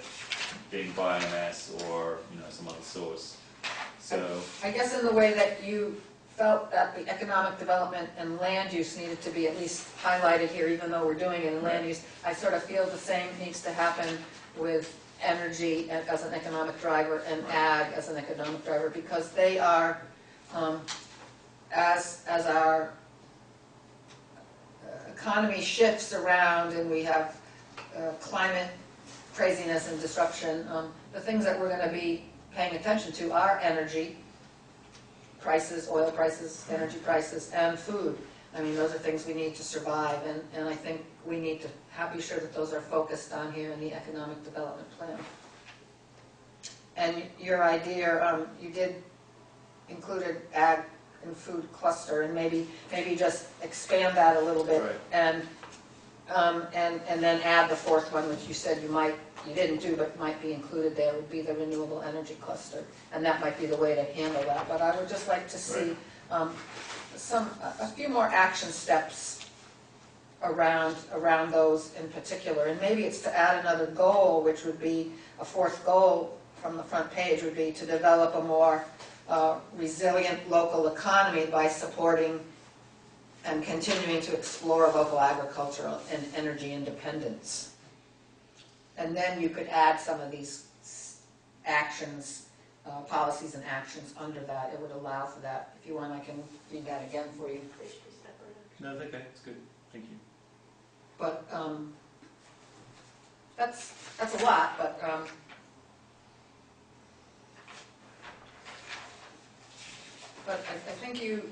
being biomass or some other source. So I guess in the way that you felt that the economic development and land use needed to be at least highlighted here, even though we're doing it in land use, I sort of feel the same needs to happen with energy as an economic driver and ag as an economic driver, because they are, as our economy shifts around and we have climate craziness and disruption. The things that we're going to be paying attention to are energy prices, oil prices, energy prices, and food. I mean, those are things we need to survive, and I think we need to be sure that those are focused on here in the economic development plan. And your idea, you did included ag and food cluster, and maybe just expand that a little bit, Right. and then add the fourth one, which you said you didn't do, but might be included there, would be the renewable energy cluster, and that might be the way to handle that. But I would just like to see a few more action steps around those in particular, and maybe it's to add another goal, which would be a fourth goal from the front page, would be to develop a more resilient local economy by supporting and continuing to explore local agricultural and energy independence. And then you could add some of these actions, policies and actions under that. It would allow for that. If you want, I can read that again for you. No, that's okay, it's good, thank you. But that's a lot, but I think you've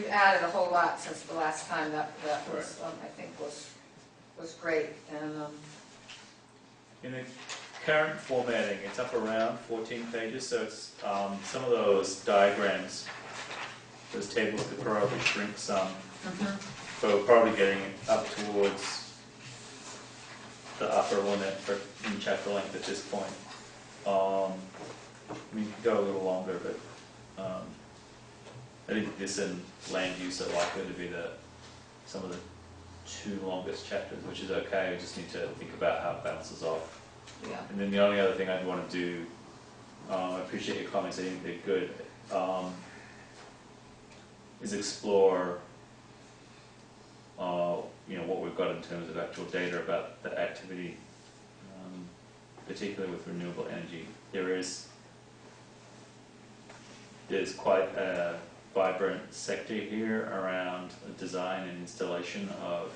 added a whole lot since the last time. That was, I think, was great. And In the current formatting, it's up around 14 pages, so it's some of those diagrams, those tables could probably shrink some. So we're probably getting up towards the upper limit in chapter length at this point. We could go a little longer, but I think this and land use are likely to be some of the two longest chapters, which is okay. We just need to think about how it balances off. yeah, And then the only other thing I'd want to do, I appreciate your comments, I think they're good, is explore what we've got in terms of actual data about the activity, particularly with renewable energy. There's quite a vibrant sector here around the design and installation of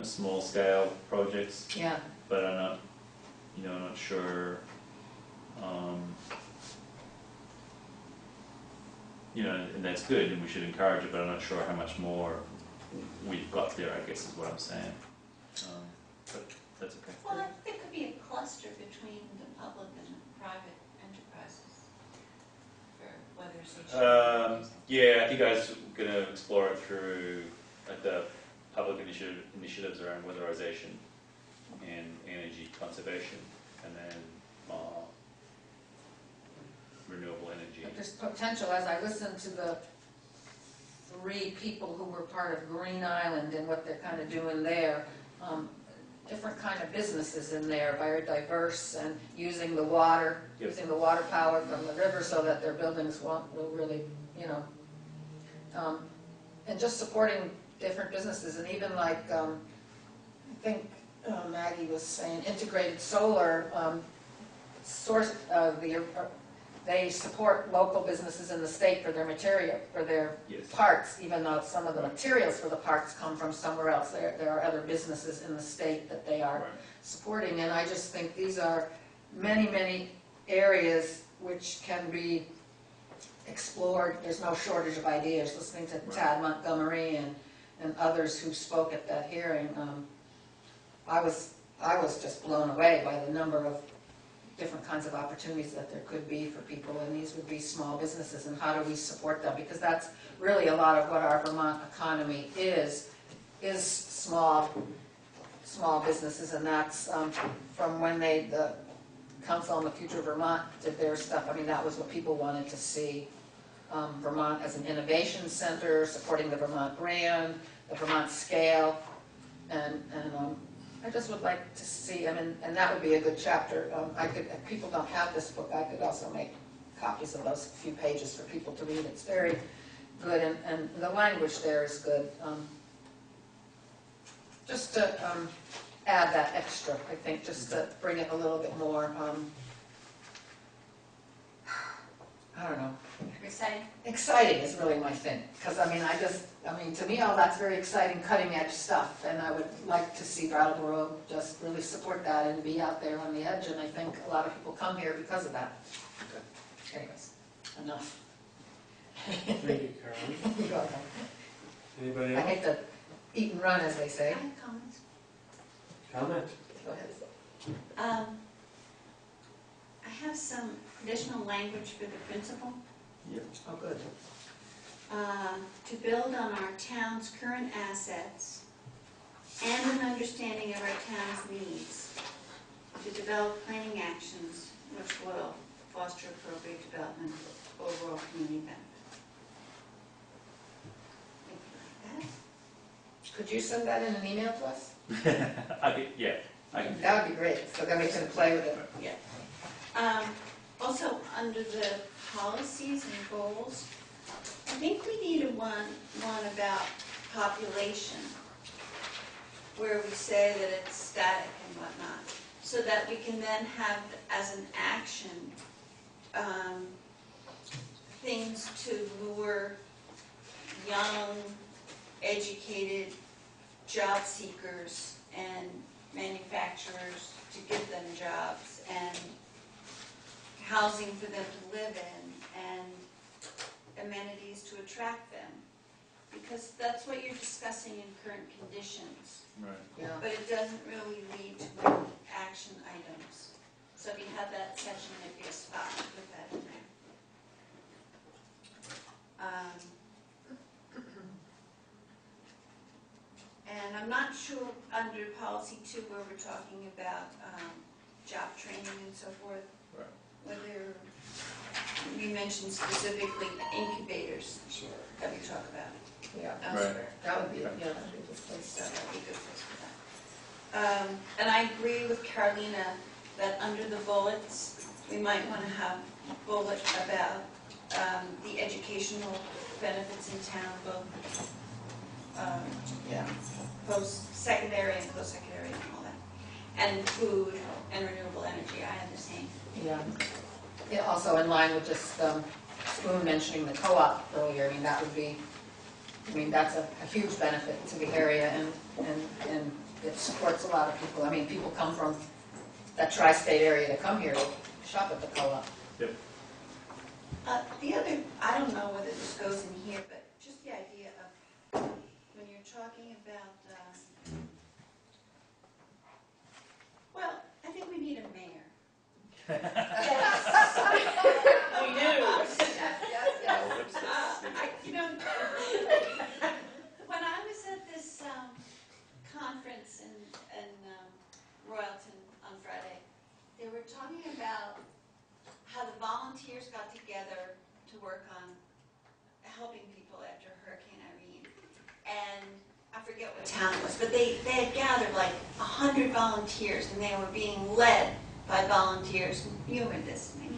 small scale projects, yeah. but I'm not sure, and that's good, and we should encourage it, but I'm not sure how much more we've got there, I guess is what I'm saying. But that's okay. Well, I think it could be a cluster between the public and the private enterprises, for whether it's each. Yeah, I think I was going to explore it through the public initiatives around weatherization and energy conservation, and then renewable energy. But there's potential, as I listened to the 3 people who were part of Green Island and what they're kind of doing there, different kind of businesses in there, very diverse, and using the water, Yep. using the water power from the river so that their buildings will really, and just supporting different businesses, and even like, I think Maggie was saying, integrated solar source of they support local businesses in the state for their material, for their Yes. parts, even though some of the materials for the parts come from somewhere else. There are other businesses in the state that they are Right. supporting, and I just think these are many, many areas which can be explored. There's no shortage of ideas. Listening to Tad Montgomery and others who spoke at that hearing, I was just blown away by the number of different kinds of opportunities that there could be for people, and these would be small businesses, and how do we support them? Because that's really a lot of what our Vermont economy is small businesses, and that's from when the Council on the Future of Vermont did their stuff. I mean, that was what people wanted to see. Vermont as an innovation center, supporting the Vermont brand, the Vermont scale, and I just would like to see, and that would be a good chapter. If people don't have this book, I could also make copies of those few pages for people to read. It's very good, and the language there is good. Just to add that extra, I think, just to bring it a little bit more I don't know, Exciting. exciting is really my thing. Because I mean, to me, all that's very exciting, cutting edge stuff. And I would like to see Brattleboro just really support that and be out there on the edge. And I think a lot of people come here because of that. Anyways, enough. Thank you, Carolyn. You're welcome. Anybody I else? hate to eat and run, as they I say. have comments. Comment? Go ahead. I have some additional language for the principal. Oh, good. To build on our town's current assets and an understanding of our town's needs, to develop planning actions which will foster appropriate development of overall community benefit. If you like that. Could you send that in an email to us? I can. That would be great, so then we can play with it. Also, under the policies and goals, I think we need one about population, where we say that it's static and whatnot, so that we can then have as an action, things to lure young, educated job seekers and manufacturers to give them jobs, and housing for them to live in, and amenities to attract them. Because that's what you're discussing in current conditions, Right. Yeah. but it doesn't really lead to any action items. So if you have that section, there'd be a spot to put that in there. And I'm not sure under policy 2 where we're talking about job training and so forth, Right. whether we mentioned specifically incubators that we talk about Yeah, elsewhere. that would be, Right. yeah, that'd be a good place. So that'd be a good place for that. And I agree with Carolina that under the bullets, we might want to have a bullet about the educational benefits in town, both post-secondary and post-secondary and all that. And food and renewable energy, I have the same. Yeah. Yeah, also in line with just Spoon mentioning the co-op earlier, I mean, that would be, I mean, that's a huge benefit to the area, and it supports a lot of people. I mean, people come from that tri-state area to come here to shop at the co-op. Yep. The other, I don't know whether this goes in here, but just the idea of when you're talking about, well, I think we need a mayor. We do. When I was at this conference in Royalton on Friday, they were talking about how the volunteers got together to work on helping people after Hurricane Irene. And I forget what town it was, but they had gathered like 100 volunteers, and they were being led by volunteers. You heard this, maybe.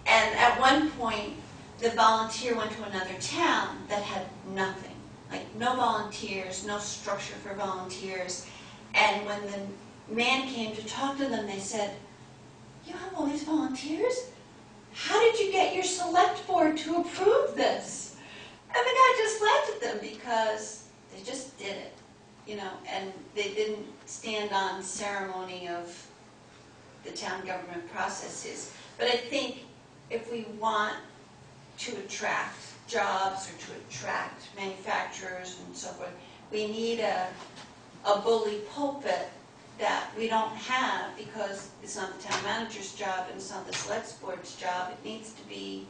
And at one point, the volunteer went to another town that had nothing. Like no volunteers, no structure for volunteers. And when the man came to talk to them, they said, "You have all these volunteers? How did you get your select board to approve this?" And the guy just laughed at them because they just did it, you know, and they didn't stand on ceremony of the town government processes. But I think if we want to attract jobs or to attract manufacturers and so forth, we need a bully pulpit that we don't have, because it's not the town manager's job and it's not the select board's job. It needs to be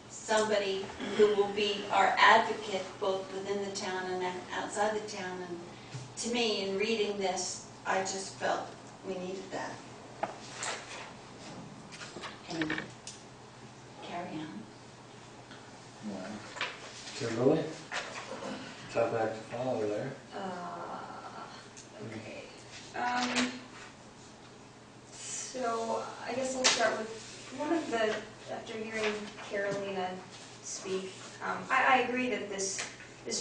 somebody who will be our advocate both within the town and outside the town. And to me, in reading this, I just felt we needed that. And carry on. Wow. Kimberly? Tough act to follow there. Okay. So I guess I'll start with one of the, after hearing Carolina speak, I agree that this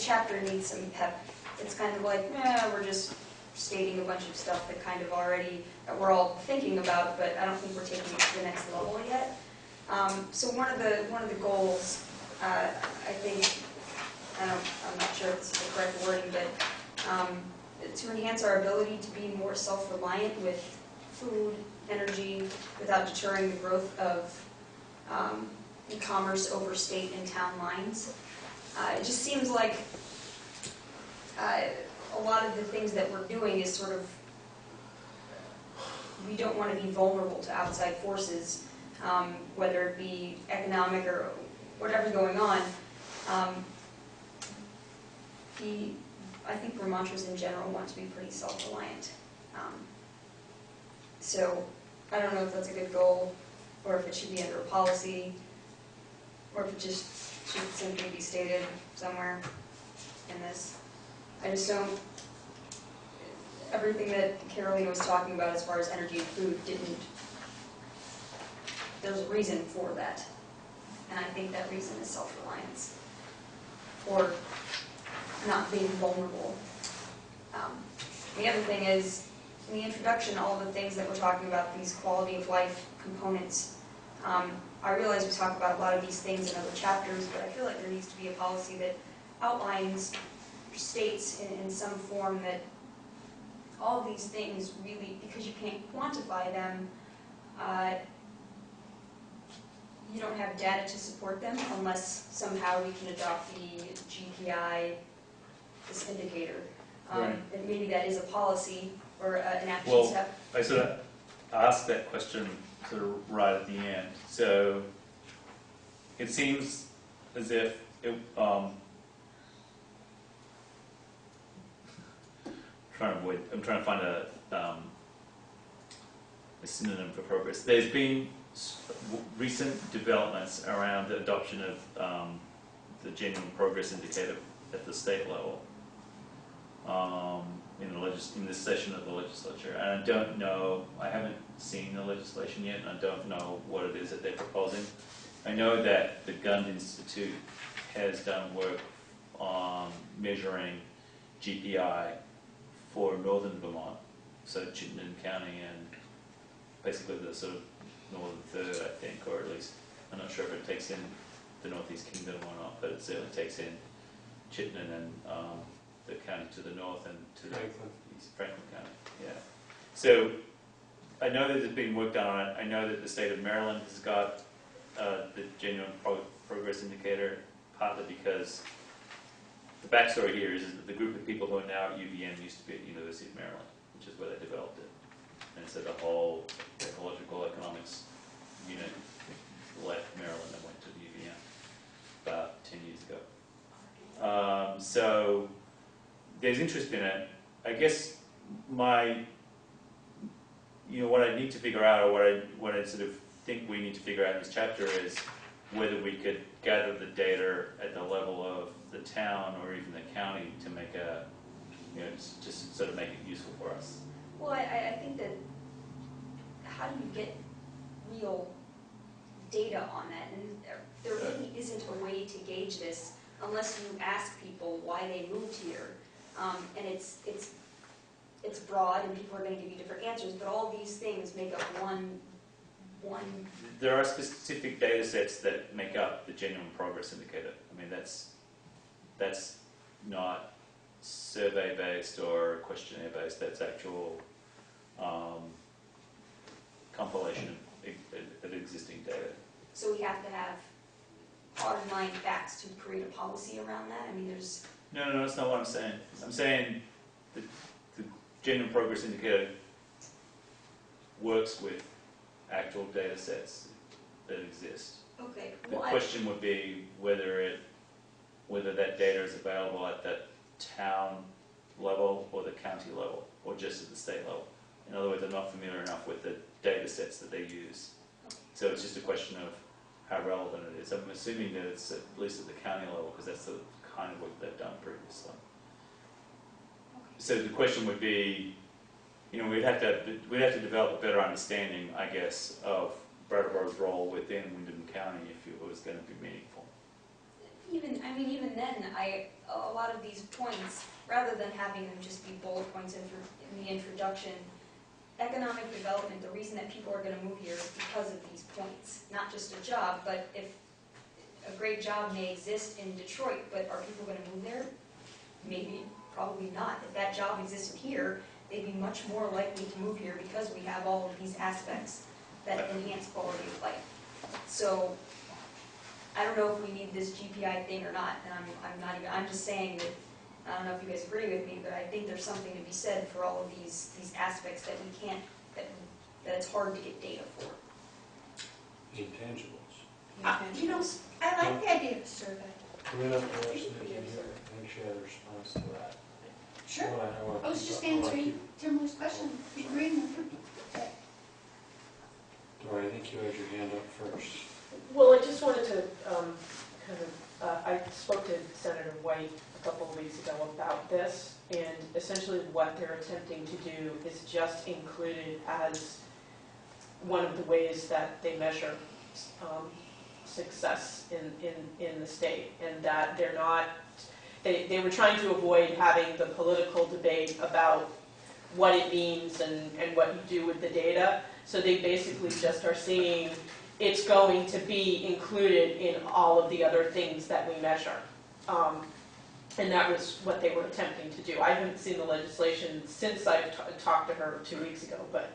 chapter needs some pep. It's kind of like, we're just stating a bunch of stuff that kind of already, that we're all thinking about, but I don't think we're taking it to the next level yet. So one of the goals, I think, I'm not sure if this is the correct wording, but to enhance our ability to be more self-reliant with food, energy, without deterring the growth of e-commerce over state and town lines. It just seems like a lot of the things that we're doing is sort of, we don't want to be vulnerable to outside forces, whether it be economic or whatever's going on. I think Vermonters in general want to be pretty self-reliant. So I don't know if that's a good goal, or if it should be under a policy, or if it just should simply be stated somewhere in this. I just don't, everything that Carolina was talking about as far as energy and food there's a reason for that. And I think that reason is self-reliance, or not being vulnerable. The other thing is, in the introduction, all the things that we're talking about, these quality of life components, I realize we talk about a lot of these things in other chapters, but I feel like there needs to be a policy that outlines, states in some form that all of these things really, because you can't quantify them, you don't have data to support them unless somehow we can adopt the GPI, this indicator. Right. And maybe that is a policy or an action Well, step. I sort of asked that question sort of right at the end. So it seems as if it, I'm trying to find a synonym for progress. There's been recent developments around the adoption of the genuine progress indicator at the state level. In this session of the legislature, and I don't know, I haven't seen the legislation yet, and I don't know what it is that they're proposing. I know that the Gund Institute has done work on measuring GPI for northern Vermont, so Chittenden County and basically the sort of northern third, I think, or at least, I'm not sure if it takes in the Northeast Kingdom or not, but it certainly takes in Chittenden and the county to the north and to the east, Franklin County, yeah. So I know that there's been work done on it. I know that the state of Maryland has got the genuine progress indicator, partly because the backstory here is that the group of people who are now at UVM used to be at the University of Maryland, which is where they developed it. And so the whole ecological economics unit left Maryland and went to the UVM about 10 years ago. So there's interest in it. I guess what I need to figure out, or what I sort of think we need to figure out in this chapter is whether we could gather the data at the level of the town or even the county to make just sort of make it useful for us. Well, I think that, how do you get real data on that? And there really isn't a way to gauge this unless you ask people why they moved here. And it's broad, and people are going to give you different answers, but all these things make up one. There are specific data sets that make up the genuine progress indicator. I mean, that's not survey-based or questionnaire-based. That's actual compilation of existing data. So we have to have hard line facts to create a policy around that? I mean, there's... No, that's not what I'm saying. I'm saying the genuine progress indicator works with actual data sets that exist. Okay. The question would be whether that data is available at the town level or the county level, or just at the state level. In other words, I'm not familiar enough with the data sets that they use. So it's just a question of how relevant it is. I'm assuming that it's at least at the county level, because that's the kind of work they've done previously. So the question would be, we'd have to develop a better understanding, I guess, of Brattleboro's role within Windham County if it was going to be meaningful. Even then, a lot of these points, rather than having them just be bullet points in the introduction, economic development, the reason that people are gonna move here is because of these points, not just a job, but if a great job may exist in Detroit, but are people gonna move there? Maybe, probably not. If that job existed here, they'd be much more likely to move here because we have all of these aspects that enhance quality of life. So, I don't know if we need this GPI thing or not, and I'm just saying that, I don't know if you guys agree with me, but I think there's something to be said for all of these aspects that we can't, that it's hard to get data for. Intangibles. You know, I like the idea of a survey. Come in up to us, Nikki, here, I think she had a response to that. Sure. I I was just answering Tim's question, agreeing with him. Dora, I think you had your hand up first. Well, I just wanted to I spoke to Senator White a couple of weeks ago about this, and essentially what they're attempting to do is just include it as one of the ways that they measure success in the state, and that they're not, they were trying to avoid having the political debate about what it means and what you do with the data. So they basically just are seeing it's going to be included in all of the other things that we measure. And that was what they were attempting to do. I haven't seen the legislation since I talked to her 2 weeks ago, but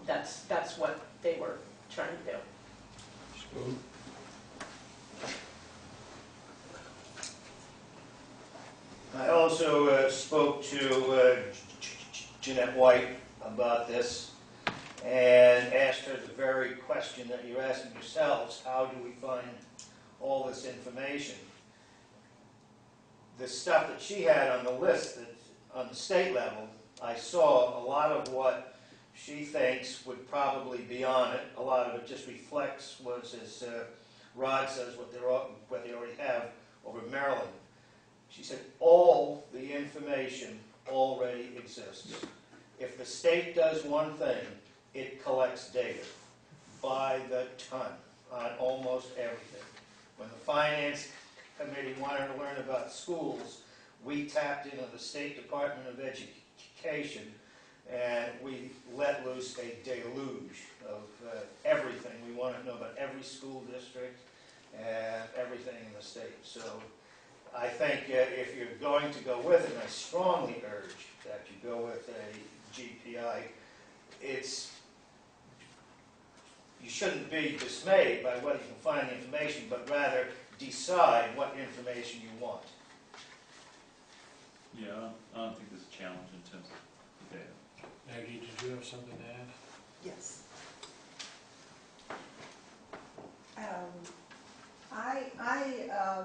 that's what they were trying to do. Spoon? I also spoke to Jeanette White about this and asked her the very question that you're asking yourselves: how do we find all this information? The stuff that she had on the list that, on the state level, I saw a lot of what she thinks would probably be on it. A lot of it just reflects was, as Rod says, what they already have over Maryland. She said all the information already exists. If the state does one thing, it collects data by the ton on almost everything. When the Finance Committee wanted to learn about schools, we tapped into the State Department of Education and we let loose a deluge of everything. We want to know about every school district and everything in the state. So I think if you're going to go with it, and I strongly urge that you go with a GPI, you shouldn't be dismayed by whether you can find the information, but rather decide what information you want. Yeah, I don't think there's a challenge in terms of the data. Maggie, did you have something to add? Yes. I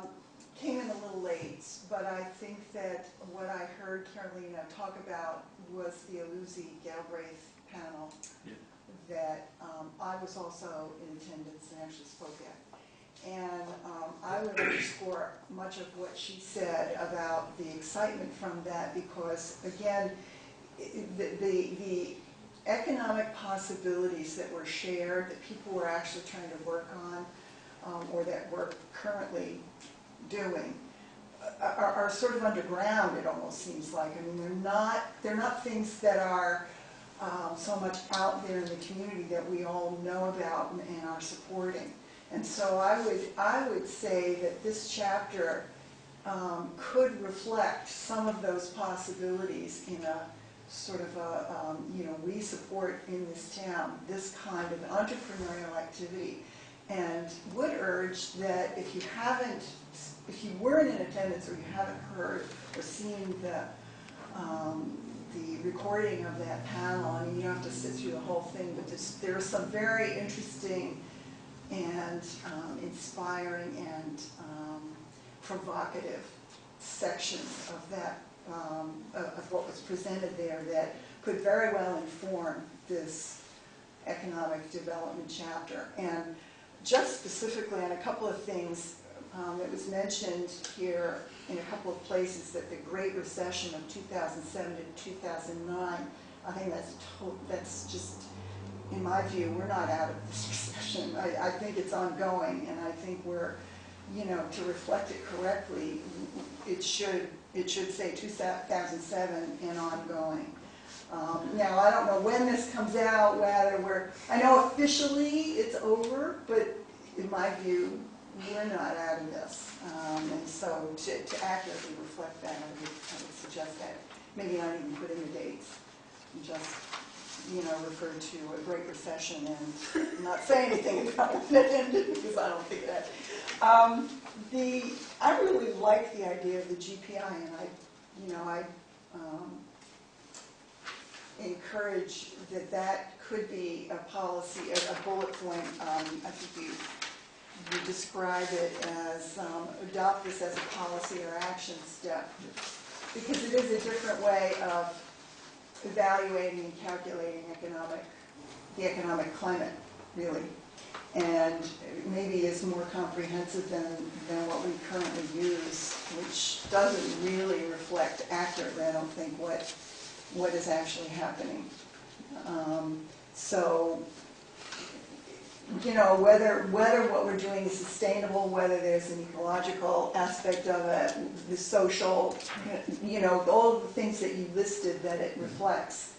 came in a little late, but I think that what I heard Carolina talk about was the Aluzzi-Galbraith panel. Yeah. That I was also in attendance and actually spoke at. And I would underscore much of what she said about the excitement from that, because again, the economic possibilities that were shared, that people were actually trying to work on, or that we're currently doing, are sort of underground, it almost seems like. I mean, they're not things that are so much out there in the community that we all know about and are supporting. And so I would say that this chapter could reflect some of those possibilities in a sort of a, we support in this town this kind of entrepreneurial activity, and would urge that if you weren't in attendance or you haven't heard or seen the recording of that panel, I mean, you don't have to sit through the whole thing, but there are some very interesting and inspiring and provocative sections of that, of what was presented there that could very well inform this economic development chapter. And just specifically on a couple of things, it was mentioned here in a couple of places that the Great Recession of 2007 to 2009, I think that's just, in my view, we're not out of this recession. I think it's ongoing, and I think we're, to reflect it correctly, it should say 2007 and ongoing. Now, I don't know when this comes out, whether I know officially it's over, but in my view, we're not out of this. And so to accurately reflect that, I would suggest that maybe not even put in the dates, and just, refer to a Great Recession and not say anything about when it ended, because I don't think that. I really like the idea of the GPI, and I encourage that could be a policy, a bullet point. I think you describe it as, adopt this as a policy or action step, because it is a different way of evaluating and calculating the economic climate, really, and maybe is more comprehensive than what we currently use, which doesn't really reflect accurately, I don't think, what is actually happening. So, whether what we're doing is sustainable, whether there's an ecological aspect of it, the social, all of the things that you listed that it reflects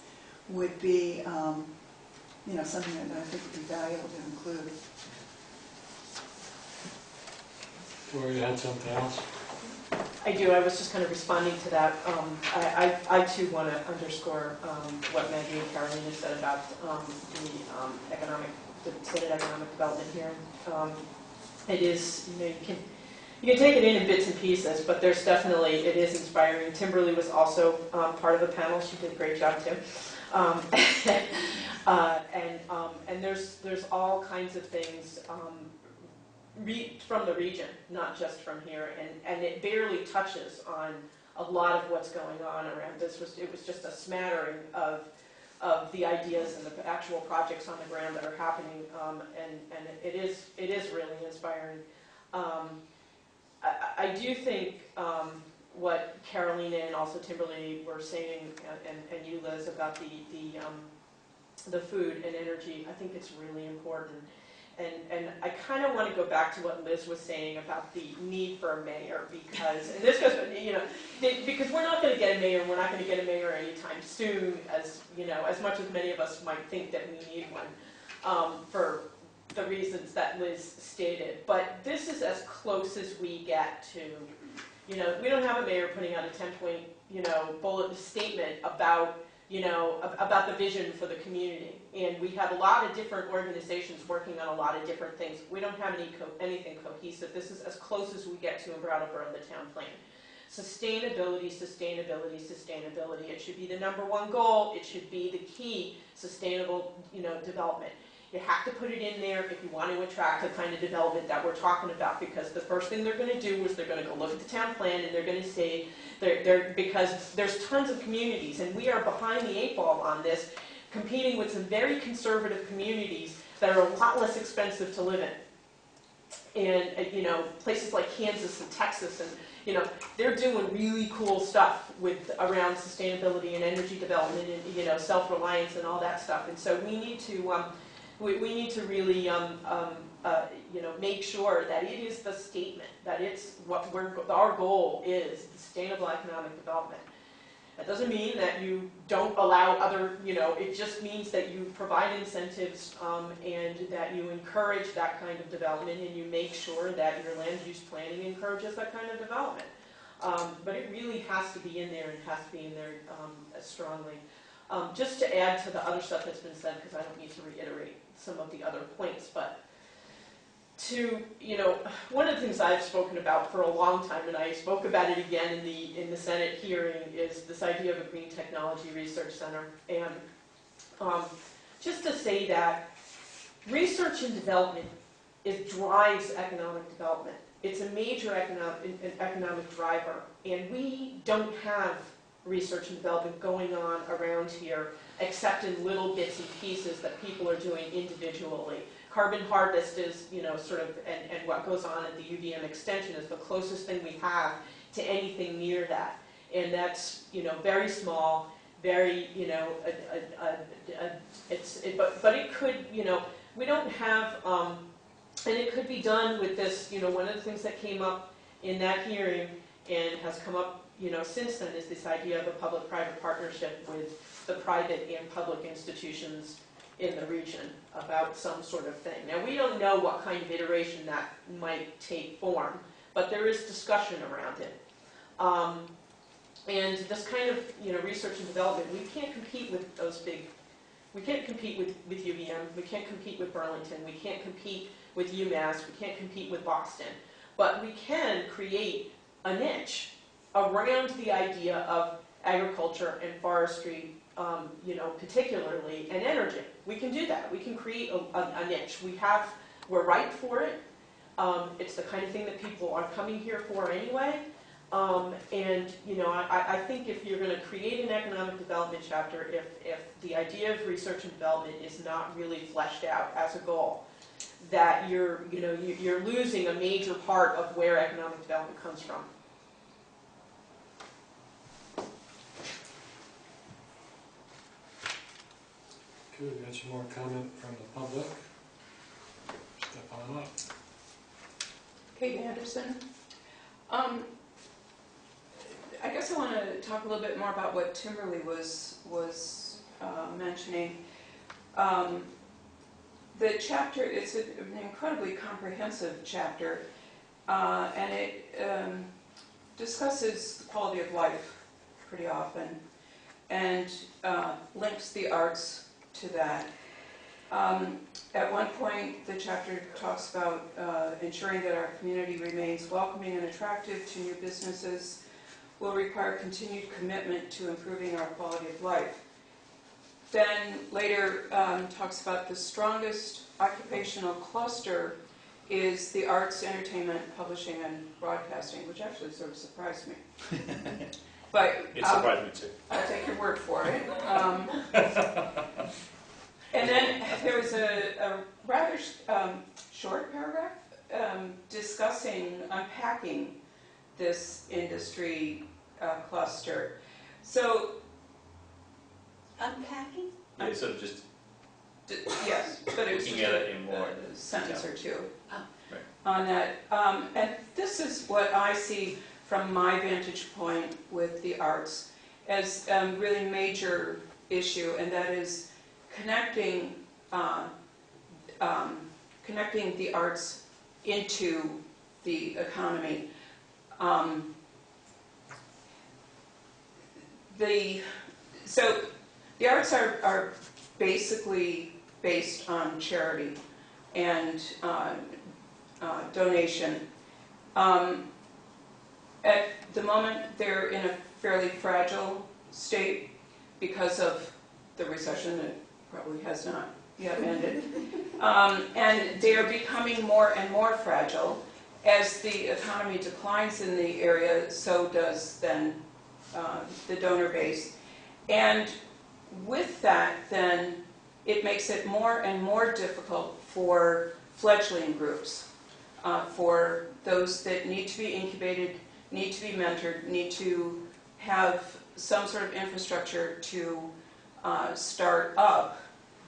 would be, something that I think would be valuable to include. Tori, you had something else? I do. I was just kind of responding to that. I too want to underscore what Maggie and Carolina said about the Senate Economic Development here. It is, you can take it in bits and pieces, but there's definitely, it is inspiring. Timberly was also part of the panel. She did a great job too. And there's all kinds of things from the region, not just from here, and it barely touches on a lot of what's going on around this. It was just a smattering of the ideas and the actual projects on the ground that are happening, and it is really inspiring. I do think what Carolina and also Timberly were saying, and you, Liz, about the food and energy, I think it's really important. And I kind of want to go back to what Liz was saying about the need for a mayor, because, and this goes, because we're not going to get a mayor, we're not going to get a mayor anytime soon, as much as many of us might think that we need one, for the reasons that Liz stated. But this is as close as we get to, we don't have a mayor putting out a 10-point, bullet statement about the vision for the community. And we have a lot of different organizations working on a lot of different things. We don't have anything cohesive. This is as close as we get to in Brattleboro, the town plan. Sustainability, sustainability, sustainability. It should be the #1 goal. It should be the key sustainable, development. You have to put it in there if you want to attract the kind of development that we're talking about, because the first thing they're going to do is they're going to go look at the town plan and they're going to say, because there's tons of communities, and we are behind the 8 ball on this, competing with some very conservative communities that are a lot less expensive to live in. And, places like Kansas and Texas, and, they're doing really cool stuff around sustainability and energy development and, self-reliance and all that stuff. And so we need to, we need to really, make sure that it is the statement, that it's our goal is sustainable economic development. That doesn't mean that you don't allow other, it just means that you provide incentives and that you encourage that kind of development, and you make sure that your land use planning encourages that kind of development. But it really has to be in there, and has to be in there strongly. Just to add to the other stuff that's been said, because I don't need to reiterate some of the other points, but one of the things I've spoken about for a long time, and I spoke about it again in the Senate hearing, is this idea of a Green Technology Research Center. And just to say that research and development, it drives economic development. It's a major economic driver, and we don't have research and development going on around here, except in little bits and pieces that people are doing individually. Carbon harvest is, and what goes on at the UVM extension is the closest thing we have to anything near that. And that's, very small, very, but it could, we don't have, and it could be done with this, one of the things that came up in that hearing and has come up, since then is this idea of a public-private partnership with the private and public institutions in the region about some sort of thing. Now, we don't know what kind of iteration that might take form, but there is discussion around it. And this kind of, research and development, we can't compete with those big, we can't compete with UVM, we can't compete with Burlington, we can't compete with UMass, we can't compete with Boston, but we can create a niche around the idea of agriculture and forestry, particularly, and energy. We can do that. We can create a niche. We're ripe for it. It's the kind of thing that people are coming here for anyway. I think if you're going to create an economic development chapter, if the idea of research and development is not really fleshed out as a goal, that you're losing a major part of where economic development comes from. Okay, we got some more comment from the public. Step on up. Kate Anderson. I guess I want to talk a little bit more about what Timberly was mentioning. The chapter is an incredibly comprehensive chapter, and it discusses the quality of life pretty often, and links the arts to that. At one point, the chapter talks about ensuring that our community remains welcoming and attractive to new businesses will require continued commitment to improving our quality of life. Then later talks about the strongest occupational cluster is the arts, entertainment, publishing, and broadcasting, which actually sort of surprised me. But It surprised me too. I'll take your word for it. And then there was a rather short paragraph unpacking this industry cluster. So, Unpacking? Yeah, sort of just yes, but it was looking just at it in more a sentence or two Oh. Right. on that. And this is what I see from my vantage point with the arts as a really major issue, and that is connecting the arts into the economy. So the arts are basically based on charity and donation. At the moment, they're in a fairly fragile state because of the recession that probably has not yet ended. And they are becoming more and more fragile. As the economy declines in the area, so does then the donor base. And with that, then, it makes it more and more difficult for fledgling groups, for those that need to be incubated, need to be mentored, need to have some sort of infrastructure to start up.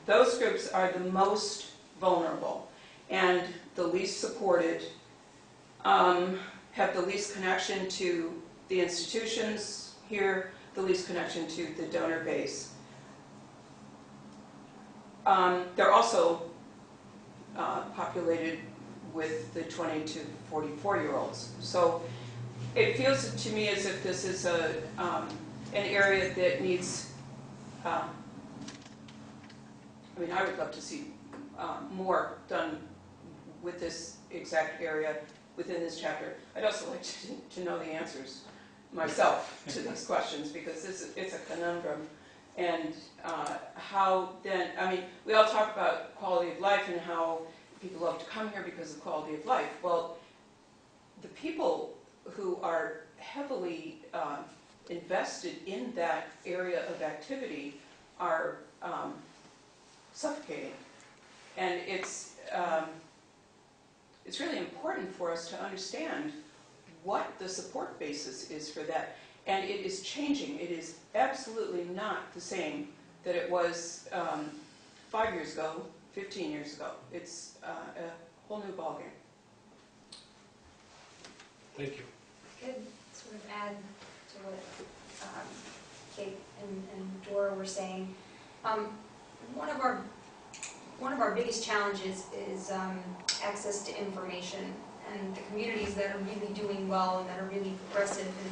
Those groups are the most vulnerable and the least supported, have the least connection to the institutions here, the least connection to the donor base. They're also populated with the 20 to 44-year-olds. So it feels to me as if this is an area that needs, I would love to see more done with this exact area within this chapter. I'd also like to know the answers myself to these questions, because it's a conundrum. And how then, we all talk about quality of life and how people love to come here because of quality of life. Well, the people who are heavily invested in that area of activity are suffocating. And it's really important for us to understand what the support basis is for that. And it is changing. It is absolutely not the same that it was 5 years ago, 15 years ago. It's a whole new ballgame. Thank you. Could sort of add to what Kate and Dora were saying. One of our biggest challenges is access to information, and the communities that are really doing well and that are really progressive, and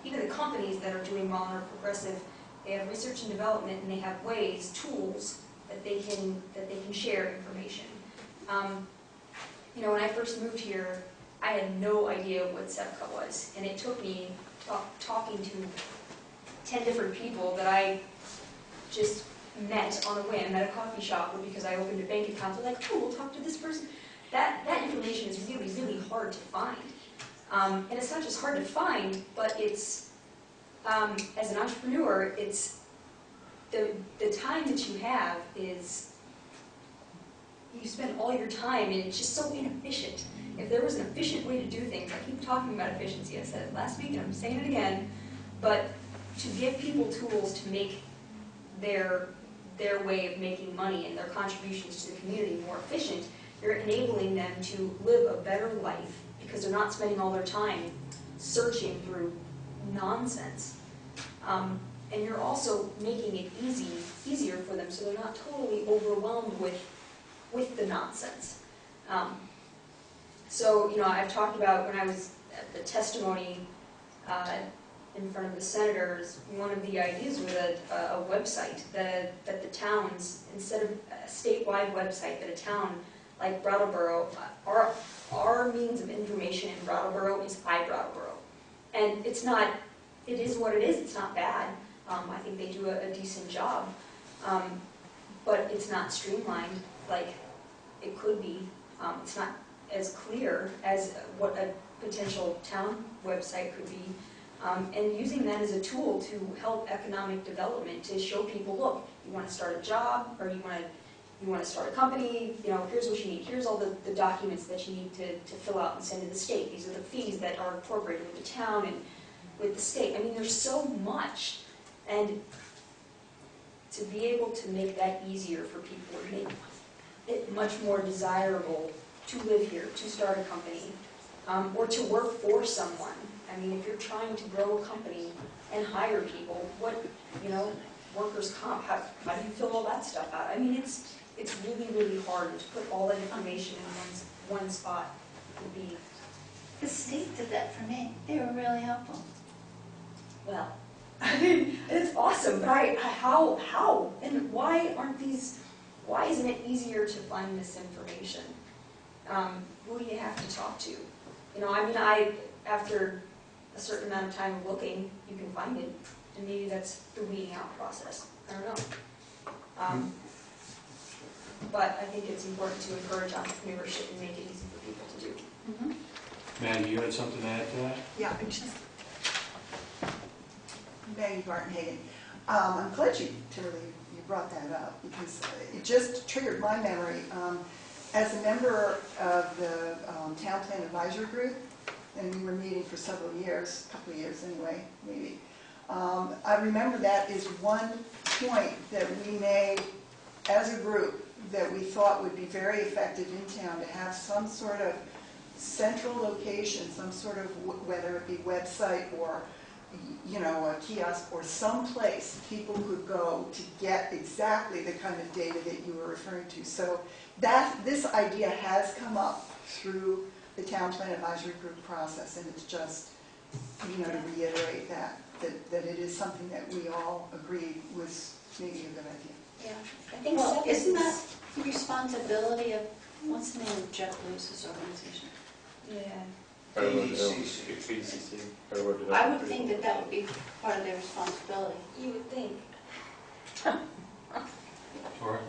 even the companies that are doing well and are progressive, they have research and development, and they have ways, tools that they can share information. When I first moved here, I had no idea what SEPCA was, and it took me talking to 10 different people that I just met on a whim at a coffee shop, or because I opened a bank account. They're like, oh, we'll talk to this person. That information is really, really hard to find. And it's not just hard to find, but it's, as an entrepreneur, it's the time that you have is, you spend all your time, and it's just so inefficient. If there was an efficient way to do things, I keep talking about efficiency, I said it last week and I'm saying it again, but to give people tools to make their way of making money and their contributions to the community more efficient, you're enabling them to live a better life because they're not spending all their time searching through nonsense. And you're also making it easier for them so they're not totally overwhelmed with the nonsense. So, I've talked about when I was at the testimony in front of the senators, one of the ideas was a website that the towns, instead of a statewide website, that a town like Brattleboro, our means of information in Brattleboro is iBrattleboro. And it is what it is, it's not bad. I think they do a decent job. But it's not streamlined like it could be. It's not as clear as what a potential town website could be. And using that as a tool to help economic development, to show people, look, you want to start a job, or you want to start a company, here's what you need. Here's all the documents that you need to fill out and send to the state. These are the fees that are incorporated with the town and with the state. I mean, there's so much. And to be able to make that easier for people and make it much more desirable to live here, to start a company, or to work for someone. I mean, if you're trying to grow a company and hire people, workers' comp, how do you fill all that stuff out? I mean, it's really, really hard to put all that information in one spot. Would be, The state did that for me. They were really helpful. well, I mean, it's awesome, but how? And why isn't it easier to find this information? Who do you have to talk to? After a certain amount of time of looking, you can find it, and maybe that's the weeding out process. I don't know. But I think it's important to encourage entrepreneurship and make it easy for people to do. Mm-hmm. Maggie, you had something to add to that? Yeah, Maggie Barton-Hagan. I'm glad you brought that up, because it just triggered my memory. As a member of the Town Plan Advisory Group, and we were meeting for several years, a couple of years anyway, maybe, I remember that is one point that we made as a group that we thought would be very effective in town, to have some sort of central location, some sort of, whether it be website or a kiosk or some place people could go to get exactly the kind of data that you were referring to. So this idea has come up through the Town Plan Advisory Group process, and it's just, to reiterate that it is something that we all agreed was maybe a good idea. Yeah, I think Well, so. isn't that the responsibility of, what's the name of Jeff Lewis's organization? Yeah. PDCC. I would think that would be part of their responsibility. You would think. Or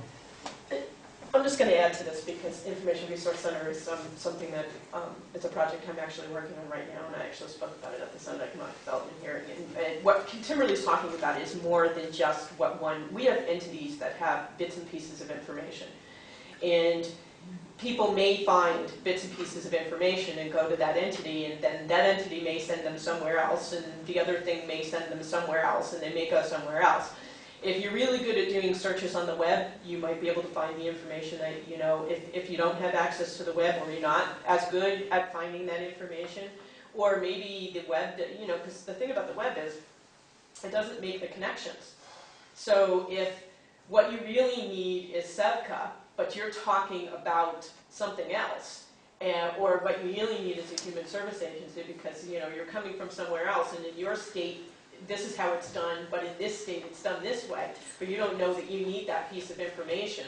I'm just going to add to this because Information Resource Center is something that it's a project I'm actually working on right now, and I actually spoke about it at the Senate Economic Development hearing. And what Kimberly's talking about is more than just we have entities that have bits and pieces of information. And people may find bits and pieces of information and go to that entity, and then that entity may send them somewhere else, and the other thing may send them somewhere else, and they may go somewhere else. If you're really good at doing searches on the web, you might be able to find the information that, if you don't have access to the web, or you're not as good at finding that information, Or maybe the web, because the thing about the web is, it doesn't make the connections. So if what you really need is Sevka, but you're talking about something else, or what you really need is a human service agency because you're coming from somewhere else, and in your state this is how it's done, but in this state it's done this way, but you don't know that you need that piece of information.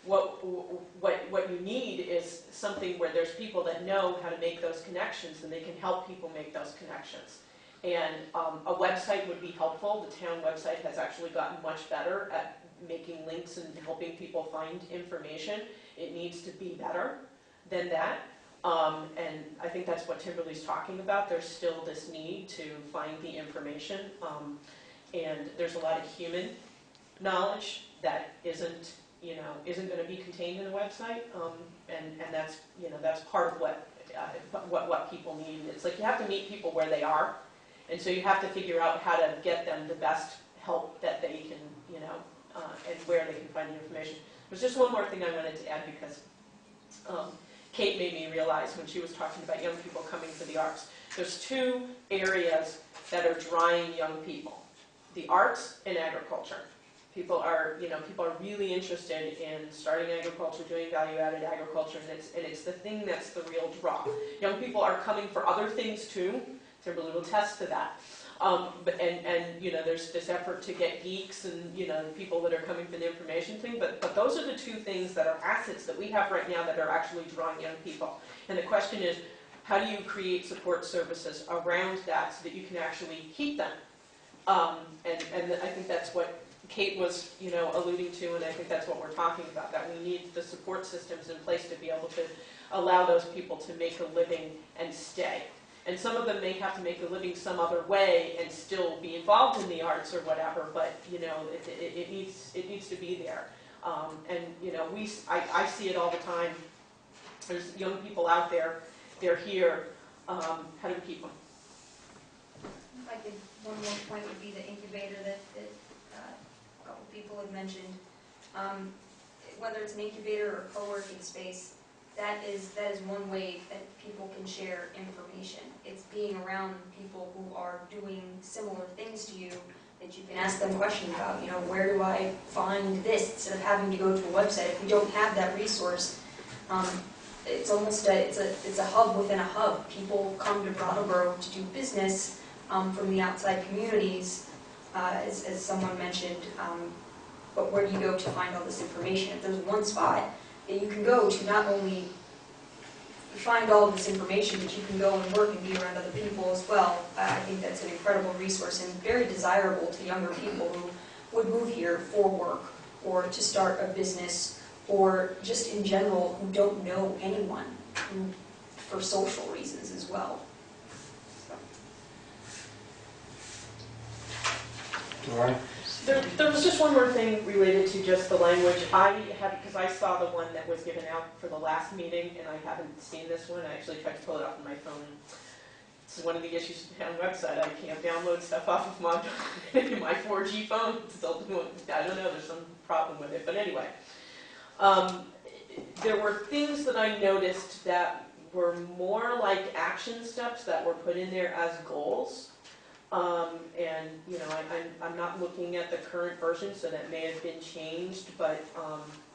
What you need is something where there's people that know how to make those connections, and they can help people make those connections. And a website would be helpful. The town website has actually gotten much better at making links and helping people find information. It needs to be better than that. And I think that's what Timberly's talking about. There's still this need to find the information. And there's a lot of human knowledge that isn't going to be contained in a website. And that's part of what people need. It's like you have to meet people where they are. And so you have to figure out how to get them the best help that they can, and where they can find the information. There's just one more thing I wanted to add because Kate made me realize when she was talking about young people coming to the arts. There's two areas that are drawing young people: the arts and agriculture. People are really interested in starting agriculture, doing value-added agriculture, and it's the thing that's the real draw. Young people are coming for other things too. Timberly will attest to that. There's this effort to get geeks and people that are coming for the information thing. But those are the two things that are assets that we have right now that are actually drawing young people. And the question is, how do you create support services around that so that you can actually keep them? And I think that's what Kate was alluding to, and I think that's what we're talking about. That we need the support systems in place to be able to allow those people to make a living and stay. And some of them may have to make a living some other way and still be involved in the arts or whatever, but it needs to be there. I see it all the time. There's young people out there, they're here. How do we keep them? One more point would be the incubator that a couple people have mentioned. Whether it's an incubator or co-working space, that is one way that people can share information. It's being around people who are doing similar things to you that you can ask them questions about. Where do I find this? Instead of having to go to a website, if we don't have that resource, it's almost it's a hub within a hub. People come to Brattleboro to do business from the outside communities, as someone mentioned. But where do you go to find all this information? If there's one spot that you can go to not only find all of this information, but you can go and work and be around other people as well. I think that's an incredible resource and very desirable to younger people who would move here for work or to start a business or just in general who don't know anyone for social reasons as well. Dora? There was just one more thing related to just the language. Because I saw the one that was given out for the last meeting, and I haven't seen this one. I actually tried to pull it up on my phone. This is one of the issues with the town website. I can't download stuff off of my 4G phone. I don't know, there's some problem with it. But anyway, there were things that I noticed that were more like action steps that were put in there as goals. I'm not looking at the current version, so that may have been changed, but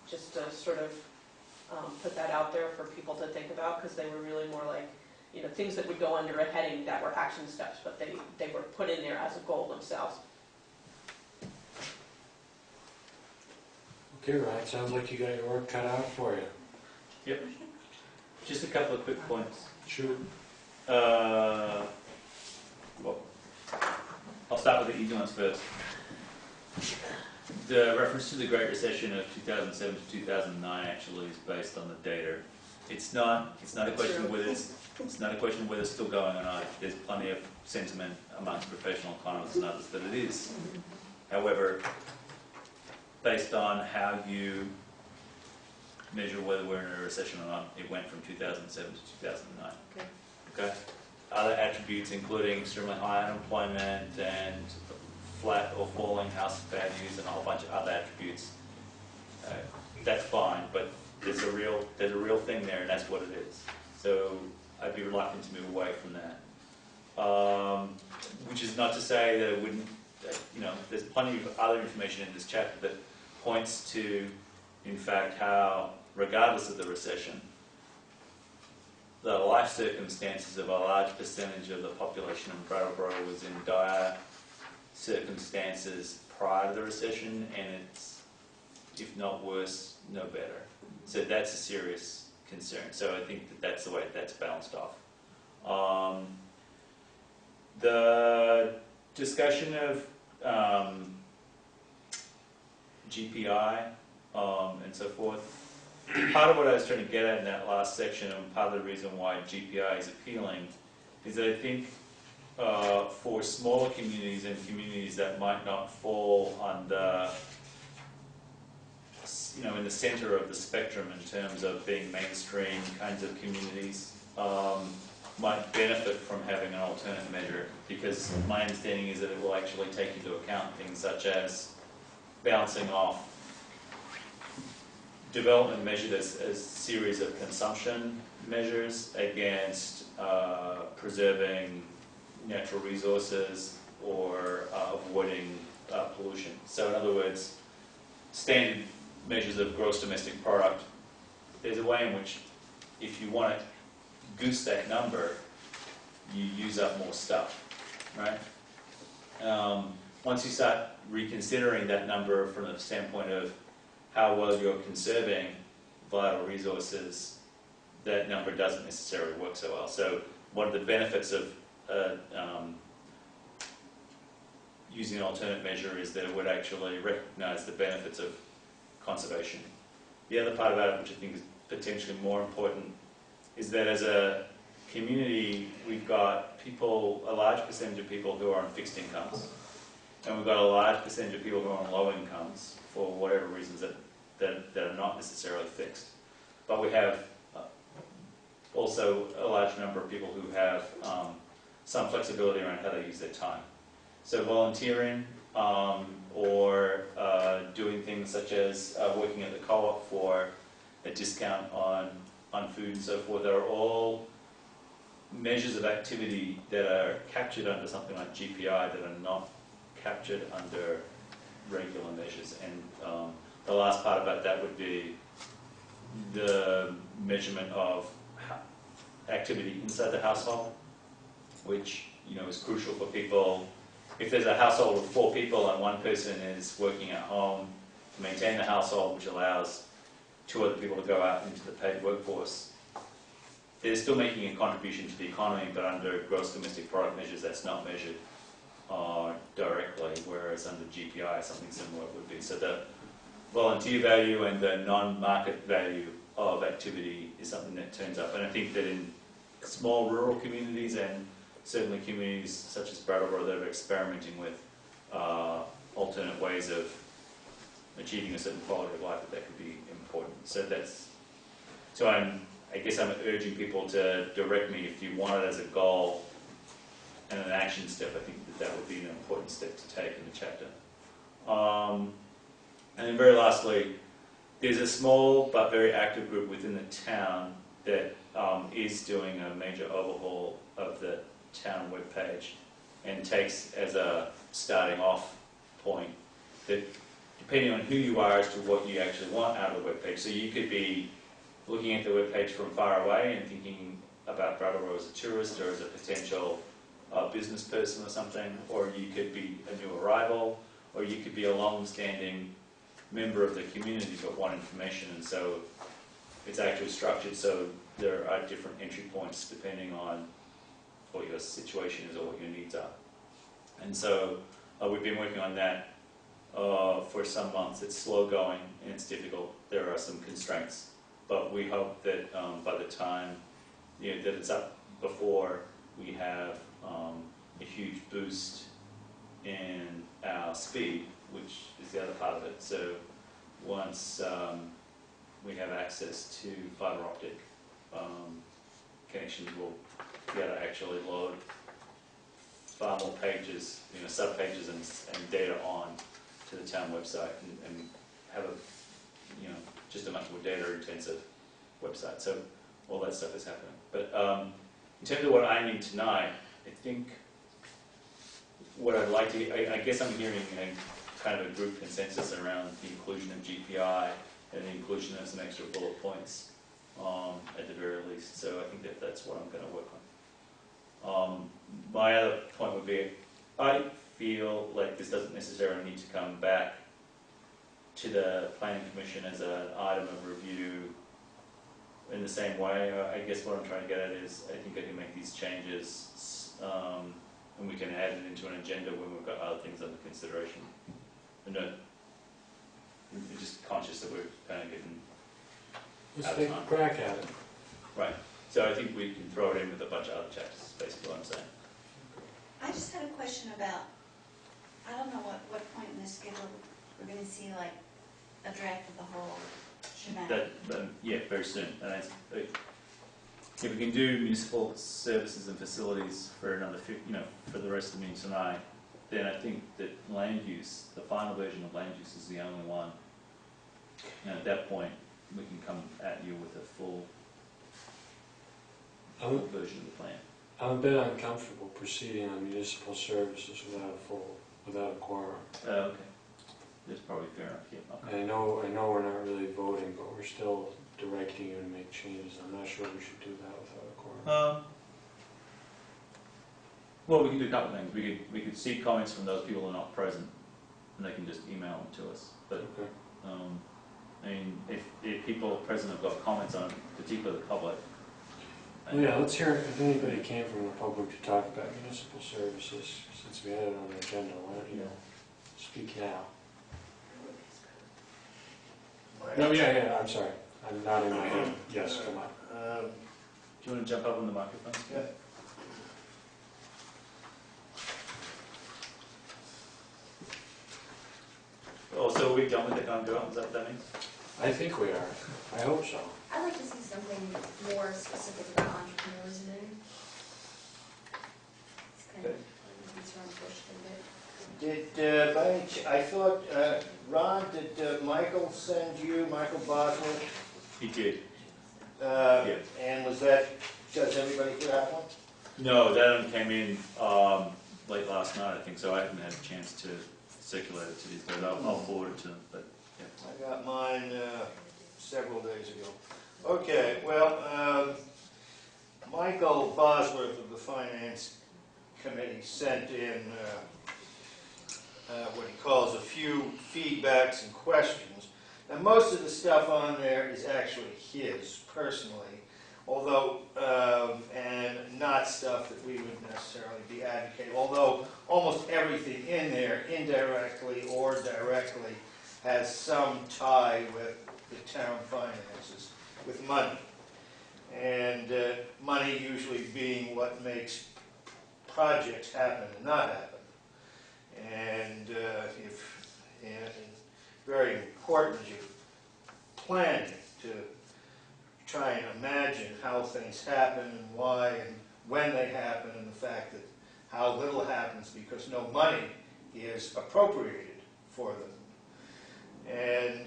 just to sort of put that out there for people to think about, because they were really more like, things that would go under a heading that were action steps, but they were put in there as a goal themselves. Okay, Ryan, sounds like you got your work cut out for you. Yep. Just a couple of quick points. Shoot. I'll start with the easy ones first. The reference to the Great Recession of 2007 to 2009 actually is based on the data. It's not a question of whether it's still going or not. There's plenty of sentiment amongst professional economists and others that it is. However, based on how you measure whether we're in a recession or not, it went from 2007 to 2009. Okay. Other attributes including extremely high unemployment and flat or falling house values and a whole bunch of other attributes. That's fine, but there's a real thing there, and that's what it is. So I'd be reluctant to move away from that. Which is not to say that it wouldn't, there's plenty of other information in this chapter that points to, in fact, how, regardless of the recession, the life circumstances of a large percentage of the population in Brattleboro was in dire circumstances prior to the recession, and it's, if not worse, no better. So that's a serious concern. So I think that that's the way that's balanced off. The discussion of GPI and so forth, part of what I was trying to get at in that last section, and part of the reason why GPI is appealing, is that I think for smaller communities and communities that might not fall under, in the center of the spectrum in terms of being mainstream kinds of communities, might benefit from having an alternate measure, because my understanding is that it will actually take into account things such as balancing off development measured as a series of consumption measures against preserving natural resources or avoiding pollution. So in other words, standard measures of gross domestic product, there's a way in which if you want to goose that number, you use up more stuff, right? Once you start reconsidering that number from the standpoint of how well you're conserving vital resources, that number doesn't necessarily work so well. So one of the benefits of using an alternate measure is that it would actually recognize the benefits of conservation. The other part about it, which I think is potentially more important, is that as a community, we've got people, a large percentage of people who are on fixed incomes, and we've got a large percentage of people who are on low incomes for whatever reasons that are not necessarily fixed. But we have also a large number of people who have some flexibility around how they use their time. So volunteering or doing things such as working at the co-op for a discount on food and so forth are all measures of activity that are captured under something like GPI that are not captured under regular measures. And the last part about that would be the measurement of activity inside the household, which is crucial for people. If there's a household with 4 people and one person is working at home to maintain the household, which allows 2 other people to go out into the paid workforce, they're still making a contribution to the economy, but under gross domestic product measures, that's not measured directly, whereas under GPI, something similar would be. So the volunteer value and the non-market value of activity is something that turns up. And I think that in small rural communities and certainly communities such as Brattleboro that are experimenting with alternate ways of achieving a certain quality of life, that could be important. So I guess I'm urging people to direct me if you want it as a goal and an action step. I think that would be an important step to take in the chapter. And then very lastly, there's a small but very active group within the town that is doing a major overhaul of the town webpage and takes as a starting off point that depending on who you are as to what you actually want out of the webpage. So you could be looking at the webpage from far away and thinking about Brattleboro as a tourist or as a potential business person or something, or you could be a new arrival, or you could be a long-standing member of the community but want information, and so it's actually structured so there are different entry points depending on what your situation is or what your needs are. And so we've been working on that for some months. It's slow going and it's difficult. There are some constraints, but we hope that by the time that it's up before we have a huge boost in our speed, which is the other part of it. So once we have access to fiber optic connections, we'll be able to actually load far more pages, sub-pages and data on to the town website and have just a much more data-intensive website. So all that stuff is happening. But in terms of what I need tonight, I think what I'd like to, I guess I'm hearing a kind of a group consensus around the inclusion of GPI and the inclusion of some extra bullet points at the very least. So I think that's what I'm going to work on. My other point would be, I feel like this doesn't necessarily need to come back to the Planning Commission as an item of review in the same way. I guess what I'm trying to get at is I think I can make these changes and we can add it into an agenda when we've got other things under consideration. And we're just conscious that we're kind of getting Let's take a crack at it. right. So I think we can throw it in with a bunch of other chapters, is basically what I'm saying. I just had a question about, I don't know what point in the schedule we're gonna see like a draft of the whole shebang. Yeah, very soon. And if we can do municipal services and facilities for another, for the rest of the meeting tonight, then I think that land use, the final version of land use is the only one. And at that point, we can come at you with a full version of the plan. I'm a bit uncomfortable proceeding on municipal services without a quorum. Okay. That's probably fair enough, yeah. Okay. I know we're not really voting, but we're still directing you to make changes. I'm not sure we should do that without a quorum. Well, we can do a couple of things. We could see comments from those people who are not present, and they can just email them to us. But Okay. I mean, if people present have got comments on, particularly the public. Well, yeah, let's hear if anybody came from the public to talk about municipal services, since we had it on the agenda. Why don't you speak now? No, yeah, I'm sorry. I'm nodding my head. Yes, come on. Do you want to jump up on the microphone? Yeah. Oh, so are we done with the economic development? Is that what that means? I think we are. I hope so. I'd like to see something more specific about entrepreneurs in there. It's kind of, it's around pushed a bit. Did, I thought, Ron, did Michael send you, Michael Boswell? He did. Yeah. And was that, does everybody get that one? No, that one came in late last night, I think, so I haven't had a chance to circulate it to these guys. I'll forward it to them, but yeah. I got mine several days ago. Okay, well, Michael Bosworth of the Finance Committee sent in what he calls a few feedbacks and questions. Now, most of the stuff on there is actually his, personally, although, and not stuff that we would necessarily be advocating, although almost everything in there, indirectly or directly, has some tie with the town finances, with money. And money usually being what makes projects happen and not happen. And very important as you're planning to try and imagine how things happen and why and when they happen, and the fact that how little happens because no money is appropriated for them. And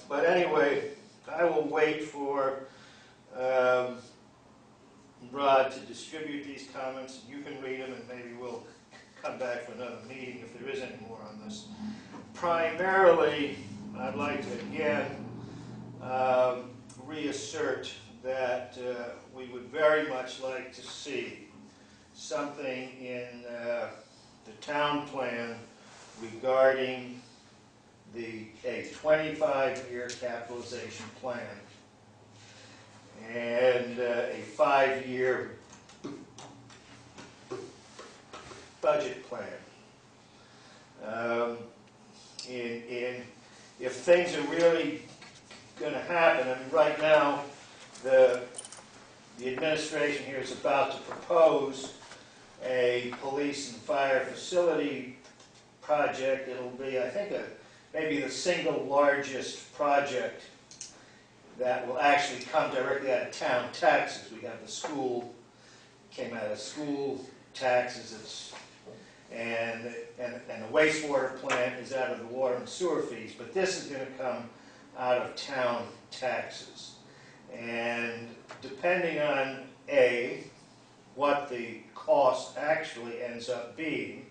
but anyway, I will wait for Rod to distribute these comments. You can read them, and maybe we'll come back for another meeting if there is any more on this. Primarily, I'd like to again reassert that we would very much like to see something in the town plan regarding a 25-year capitalization plan and a 5-year budget plan. If things are really going to happen, I mean, right now, the administration here is about to propose a police and fire facility project. It'll be, I think, maybe the single largest project that will actually come directly out of town taxes. We have the school, came out of school taxes, and the wastewater plant is out of the water and sewer fees, but this is going to come out of town taxes. And depending on what the cost actually ends up being,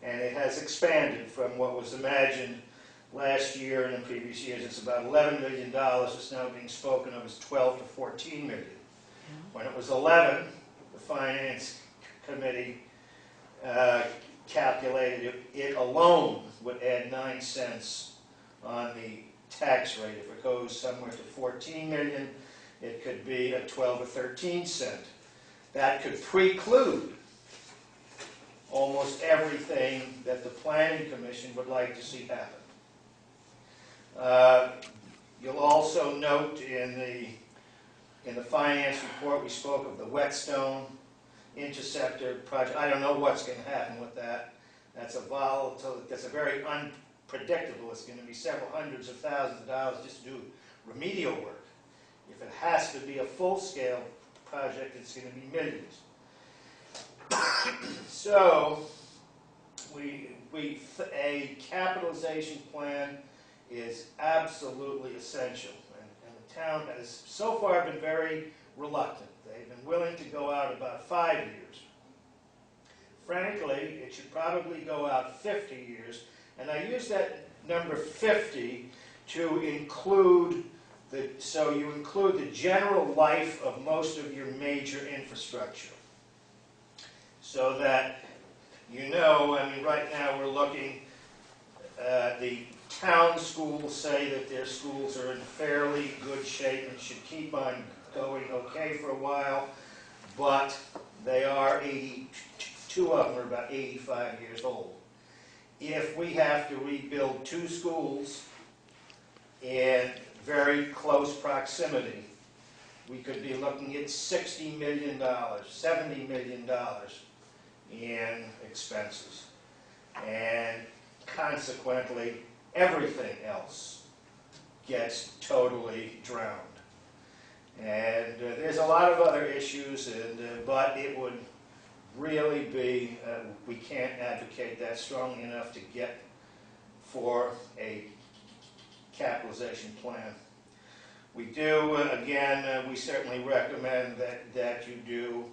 and it has expanded from what was imagined last year and in previous years. It's about $11 million. It's now being spoken of as 12 to 14 million. When it was 11, the Finance Committee calculated it alone would add 9 cents on the tax rate. If it goes somewhere to 14 million, it could be a 12 or 13 cent. That could preclude almost everything that the Planning Commission would like to see happen. You'll also note in the finance report, we spoke of the Whetstone Interceptor project. I don't know what's going to happen with that. That's a volatile, that's a very unpredictable. It's going to be several hundreds of thousands of dollars just to do remedial work. If it has to be a full-scale project, it's going to be millions. So, a capitalization plan is absolutely essential, and the town has so far been very reluctant. They've been willing to go out about 5 years. Frankly, it should probably go out 50 years, and I use that number 50 to include so you include the general life of most of your major infrastructure. So that, I mean, right now we're looking, the town schools say that their schools are in fairly good shape and should keep on going okay for a while, but they are 82 of them are about 85 years old. If we have to rebuild 2 schools in very close proximity, we could be looking at $60 million, $70 million in expenses. And consequently, everything else gets totally drowned. And there's a lot of other issues, but it would really be, we can't advocate that strongly enough to get for a capitalization plan. We do, again, we certainly recommend that you do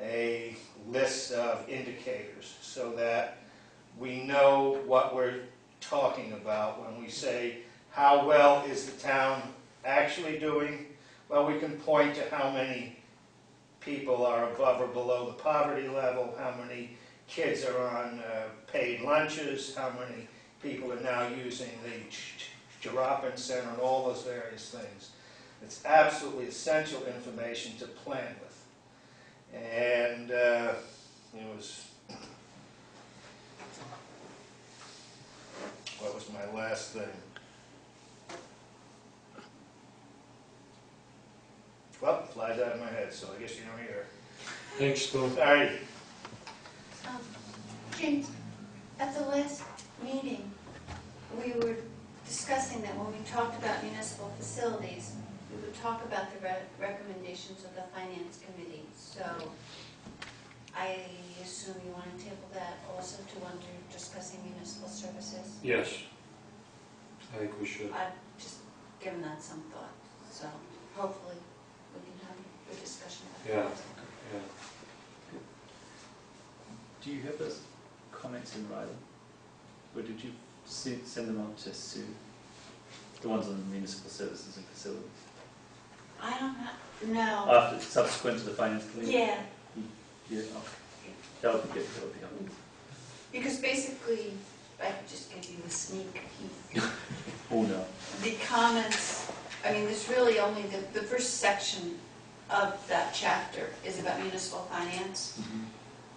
a list of indicators so that we know what we're talking about when we say, how well is the town actually doing? Well, we can point to how many people are above or below the poverty level, how many kids are on paid lunches, how many people are now using the Drop-In Center, and all those various things. It's absolutely essential information to plan with. And what was my last thing? Well, it flies out of my head, so I guess you don't hear. Thanks, Bill. Sorry. James, at the last meeting, we were discussing that when we talked about municipal facilities, we would talk about the recommendations of the Finance Committee. So I assume you want to table that also to under discussing municipal services? Yes. I think we should. I've just given that some thought, so hopefully we can have a good discussion about that. Yeah. Do you have those comments in writing? Or did you send them on to Sue? The ones on municipal services and facilities? I don't know. After, subsequent to the Finance Committee? Yeah, Yeah, okay. That would be good, that would be helpful. because basically, if I could just give you a sneak peek. Oh no. The comments, I mean, there's really only the first section of that chapter is about municipal finance,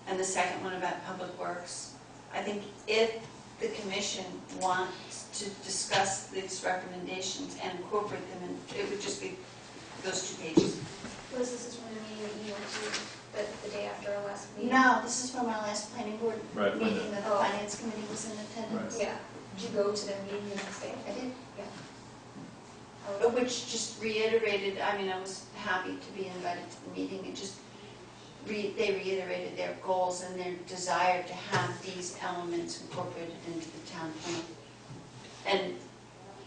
and the second one about public works. I think if the commission wants to discuss these recommendations and incorporate them, and it would just be those 2 pages. Liz, this is from the meeting that you went to the day after our last meeting? No, this is from our last planning board Right. meeting that the Oh. finance committee was in attendance. Yeah. Did you go to the meeting the next day? I did. Oh, Which just reiterated, I mean, I was happy to be invited to the meeting. It just, they reiterated their goals and their desire to have these elements incorporated into the town plan. And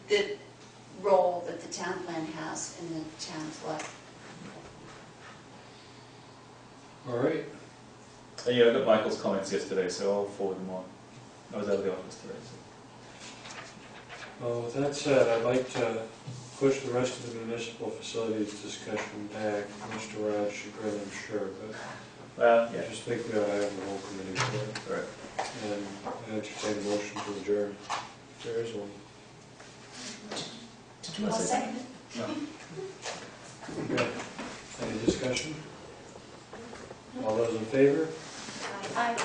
the role that the town plan has in the town's life. All right, Yeah, I got Michael's comments yesterday, so I'll forward them on. I was out of the office today, so. well, with that said, I'd like to push the rest of the municipal facilities discussion back, much to Rod's chagrin, I'm sure, but Well, I yeah, just think we ought to have the whole committee for it. all right. And I entertain a motion to adjourn, if there is one. Did you want to say something? No. Okay. Any discussion? All those in favor? Aye.